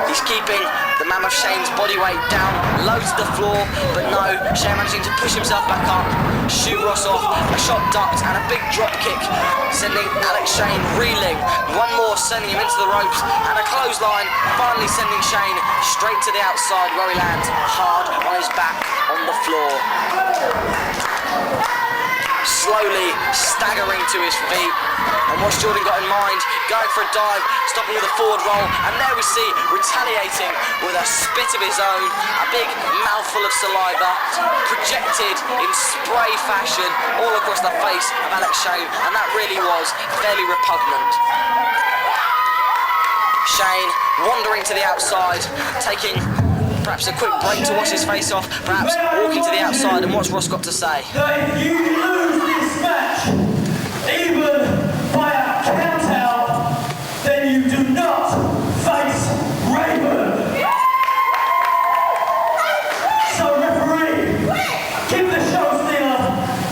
He's keeping the mammoth Shane's body weight down low to the floor, but no, Shane managing to push himself back up, shoot Ross off, a shot ducked and a big drop kick, sending Alex Shane reeling. One more sending him into the ropes, and a clothesline finally sending Shane straight to the outside where he lands hard on his back on the floor. Slowly staggering to his feet, and what's Jordan got in mind? Going for a dive, stopping with a forward roll, and there we see retaliating with a spit of his own, a big mouthful of saliva projected in spray fashion all across the face of Alex Shane, and that really was fairly repugnant. Shane wandering to the outside, taking perhaps a quick break to wash his face off, perhaps walking to the outside, and what's Ross got to say? That if you lose this match, even by a count out, then you do not face Raven. So referee, give the show stealer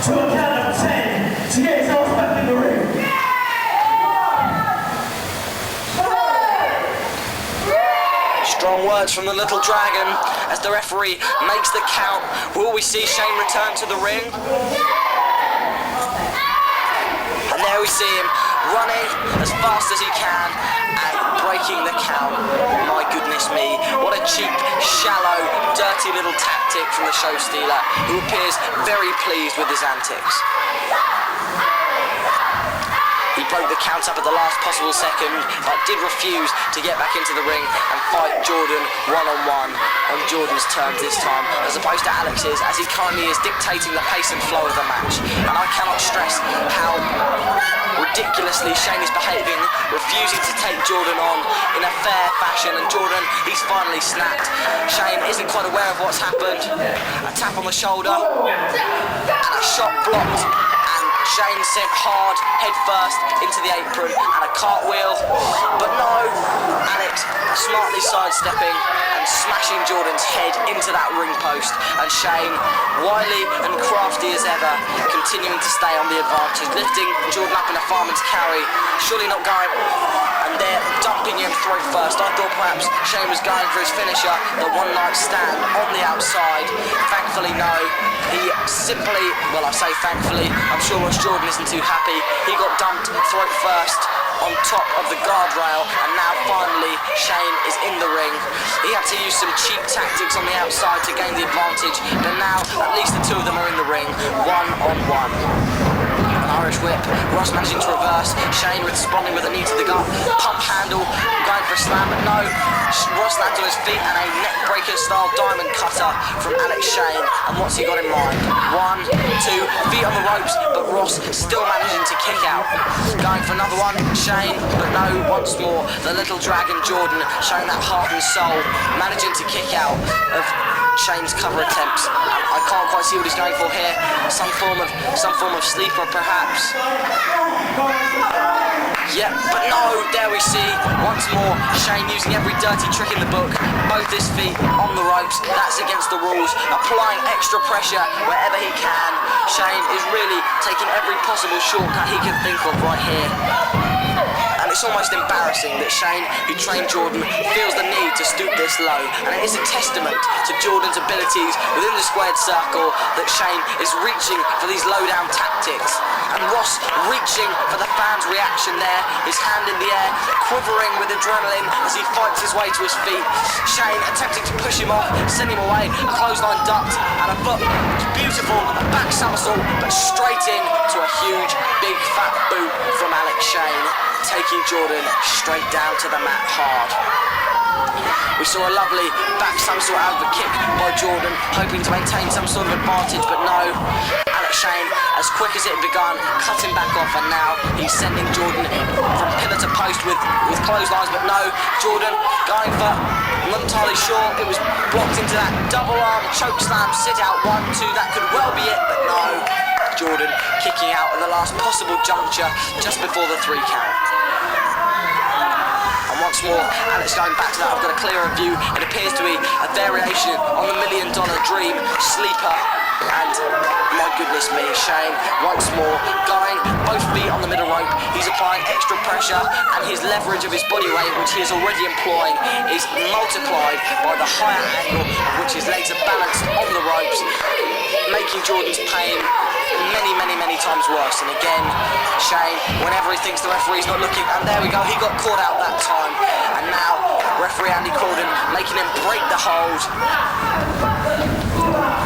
to a count of 10 to get his ass back in the ring. Strong words from the little dragon as the referee makes the count. Will we see Shane return to the ring? And there we see him running as fast as he can and breaking the count. My goodness me, what a cheap, shallow, dirty little tactic from the show stealer, who appears very pleased with his antics. He broke the count up at the last possible second, but did refuse to get back into the ring and fight Jordan one-on-one on Jordan's terms this time, as opposed to Alex's, as he currently is dictating the pace and flow of the match. And I cannot stress how ridiculously Shane is behaving, refusing to take Jordan on in a fair fashion, and Jordan, he's finally snapped. Shane isn't quite aware of what's happened. A tap on the shoulder, and a shot blocked. Shane sent hard, head first, into the apron, and a cartwheel, but no, Alex smartly sidestepping and smashing Jordan's head into that ring post, and Shane, wily and crafty as ever, continuing to stay on the advantage, lifting Jordan up in a fireman's carry, surely not going, and they're dumping him throat first. I thought perhaps Shane was going for his finisher, the one-night stand on the outside. Thankfully, no. He simply, well, I say thankfully, I'm sure Ross Jordan isn't too happy. He got dumped throat first on top of the guardrail, and now finally Shane is in the ring. He had to use some cheap tactics on the outside to gain the advantage, but now at least the two of them are in the ring, one-on-one. Irish whip, Ross managing to reverse, Shane responding with a knee to the gut, pump handle, going for a slam, but no, Ross lands on his feet and a neck-breaker style diamond cutter from Alex Shane, and what's he got in mind? 1, 2, feet on the ropes, but Ross still managing to kick out. Going for another one, Shane, but no, once more, the little dragon Jordan showing that heart and soul, managing to kick out of Shane's cover attempts. I can't quite see what he's going for here. Some form of sleeper, perhaps. Yep, but no, there we see, once more, Shane using every dirty trick in the book, both his feet on the ropes, that's against the rules, applying extra pressure wherever he can. Shane is really taking every possible shortcut he can think of right here. And it's almost embarrassing that Shane, who trained Jordan, feels the need to stoop this low, and it is a testament to Jordan's abilities within the squared circle that Shane is reaching for these low-down tactics. And Ross reaching for the fans' reaction there, his hand in the air, quivering with adrenaline as he fights his way to his feet. Shane attempting to push him off, send him away, a clothesline ducked, and a foot, beautiful, a back somersault, but straight in to a huge, big, fat boot from Alex Shane, taking Jordan straight down to the mat hard. We saw a lovely back somersault out of a kick by Jordan, hoping to maintain some sort of advantage, but no. Alex Shane, as quick as it had begun, cutting back off, and now he's sending Jordan from pillar to post with clotheslines, but no. Jordan going for, I'm not entirely sure, it was blocked into that double arm choke slam, sit out 1-2, that could well be it, but no. Jordan kicking out at the last possible juncture just before the 3 count. And once more, Alex going back to that, I've got a clearer view. It appears to be a variation on the $1 Million Dream sleeper. And my goodness me, Shane once more going both feet on the middle rope. He's applying extra pressure, and his leverage of his body weight, which he is already employing, is multiplied by the higher angle of which his legs are balanced on the ropes, making Jordan's pain many times worse. And again, Shane, whenever he thinks the referee's not looking, and there we go, he got caught out that time. And now, referee Andy Corden making him break the hold.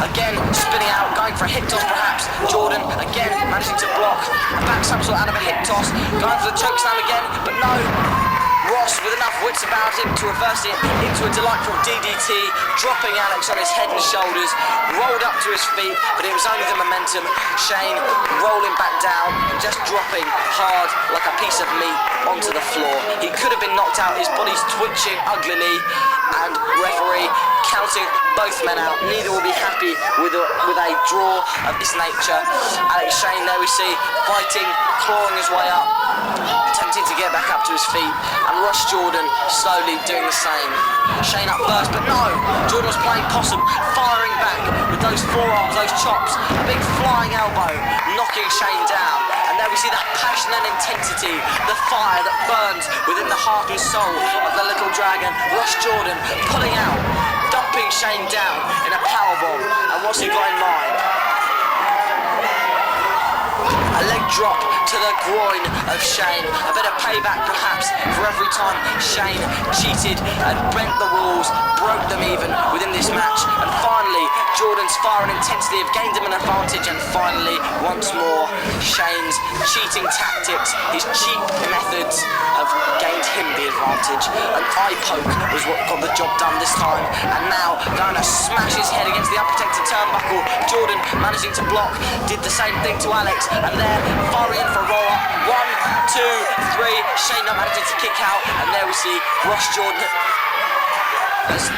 Again, spinning out, going for a hip toss perhaps. Jordan, again, managing to block. A back somersault out of a hip toss. Going for the choke slam again, but no. Ross with enough wits about him to reverse it into a delightful DDT, dropping Alex on his head and shoulders, rolled up to his feet, but it was only the momentum. Shane rolling back down and just dropping hard like a piece of meat onto the floor. He could have been knocked out, his body's twitching uglily, and referee counting both men out. Neither will be happy with a draw of this nature. Alex Shane, there we see, fighting, clawing his way up, attempting to get back up to his feet, and Ross Jordan slowly doing the same. Shane up first, but no! Jordan was playing possum, firing back with those forearms, those chops, a big flying elbow, knocking Shane down. And there we see that passion and intensity, the fire that burns within the heart and soul of the little dragon. Ross Jordan pulling out, dumping Shane down in a powerbomb. And what's he got in mind? A leg drop to the groin of Shane. A bit of payback perhaps for every time Shane cheated and bent the rules, broke them even within this match. And finally, Jordan's fire and intensity have gained him an advantage. And finally, once more, Shane's cheating tactics, his cheap methods have gained him the advantage. An eye poke was what got the job done this time. And now, going to smash his head against the unprotected turnbuckle. Jordan managing to block, did the same thing to Alex. And there, firing in for a roll up. 1, 2, 3. Shane not managing to kick out. And there we see Ross Jordan has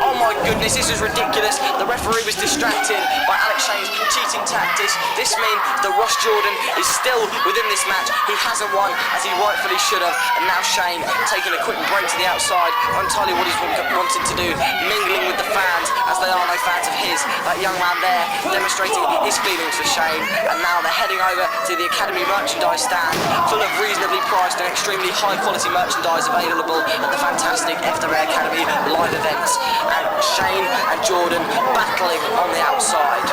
oh my goodness, this is ridiculous. The referee was distracted by Alex Shane's cheating tactics. This means that Ross Jordan is still within this match. He hasn't won as he rightfully should have. And now Shane taking a quick break to the outside. Not entirely what he's wanted to do. Mingling with the fans as they are no fans of his. That young man there demonstrating his feelings for Shane. And now they're heading over to the Academy merchandise stand, full of reasonably priced and extremely high quality merchandise available at the fantastic FWA Academy live events. And Shane and Jordan battling on the outside.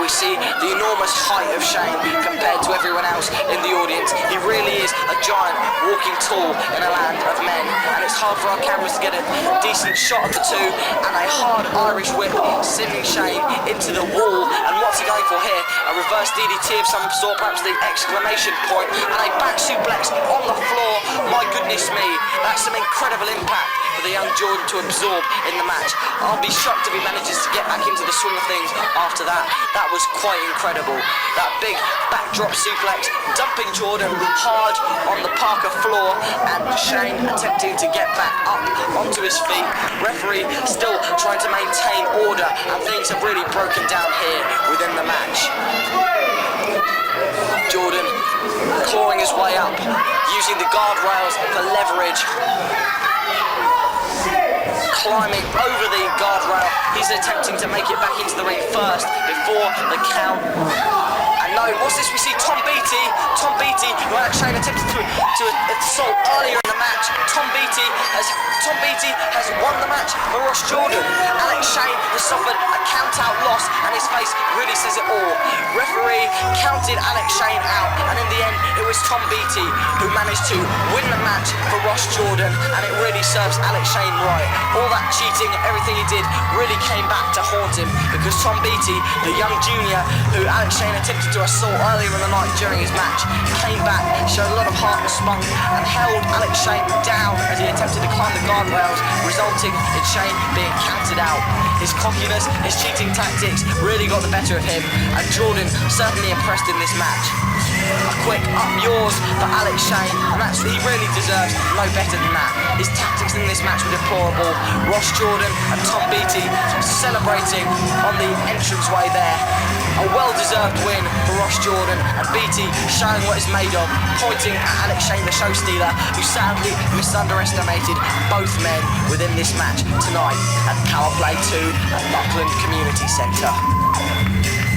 We see the enormous height of Shane compared to everyone else in the audience. He really is a giant walking tall in a land of men, and it's hard for our cameras to get a decent shot of the two. And a hard Irish whip sending Shane into the wall. And what's he going for here? A reverse DDT of some sort, perhaps the exclamation point, and a back suplex on the floor. My goodness me, that's some incredible impact for for the young Jordan to absorb in the match. I'll be shocked if he manages to get back into the swing of things after that. That was quite incredible. That big backdrop suplex, dumping Jordan hard on the Parker floor, and Shane attempting to get back up onto his feet. Referee still trying to maintain order, and things have really broken down here within the match. Jordan clawing his way up, using the guardrails for leverage. Climbing over the guardrail, he's attempting to make it back into the ring first before the count. And no, what's this? We see Tom Beattie, who Alex Shane attempted to assault earlier in the match. Tom Beattie has won the match for Ross Jordan. Alex Shane has suffered a count-out loss, and his face really says it all. Referee counted Alex Shane out, and in the end, it was Tom Beattie who managed to win the match for Ross Jordan, and it really serves Alex Shane right. All that cheating, everything he did, really came back to haunt him, because Tom Beattie, the young junior who Alex Shane attempted to assault earlier in the night during his match, came back, showed a lot of heart and spunk, and held Alex Shane down as he attempted to climb the guardrails, resulting in Shane being counted out. His cockiness, his cheating tactics really got the better of him, and Jordan certainly impressed in this match. A quick up yours for Alex Shane, and he really deserves no better than that. His tactics in this match were deplorable. Ross Jordan and Tom Beattie celebrating on the entranceway there. A well-deserved win for Ross Jordan, and Beattie showing what he's made of, pointing at Alex Shane, the show stealer, who sadly misunderestimated both men within this match tonight at Power Play 2 at Buckland Community Centre.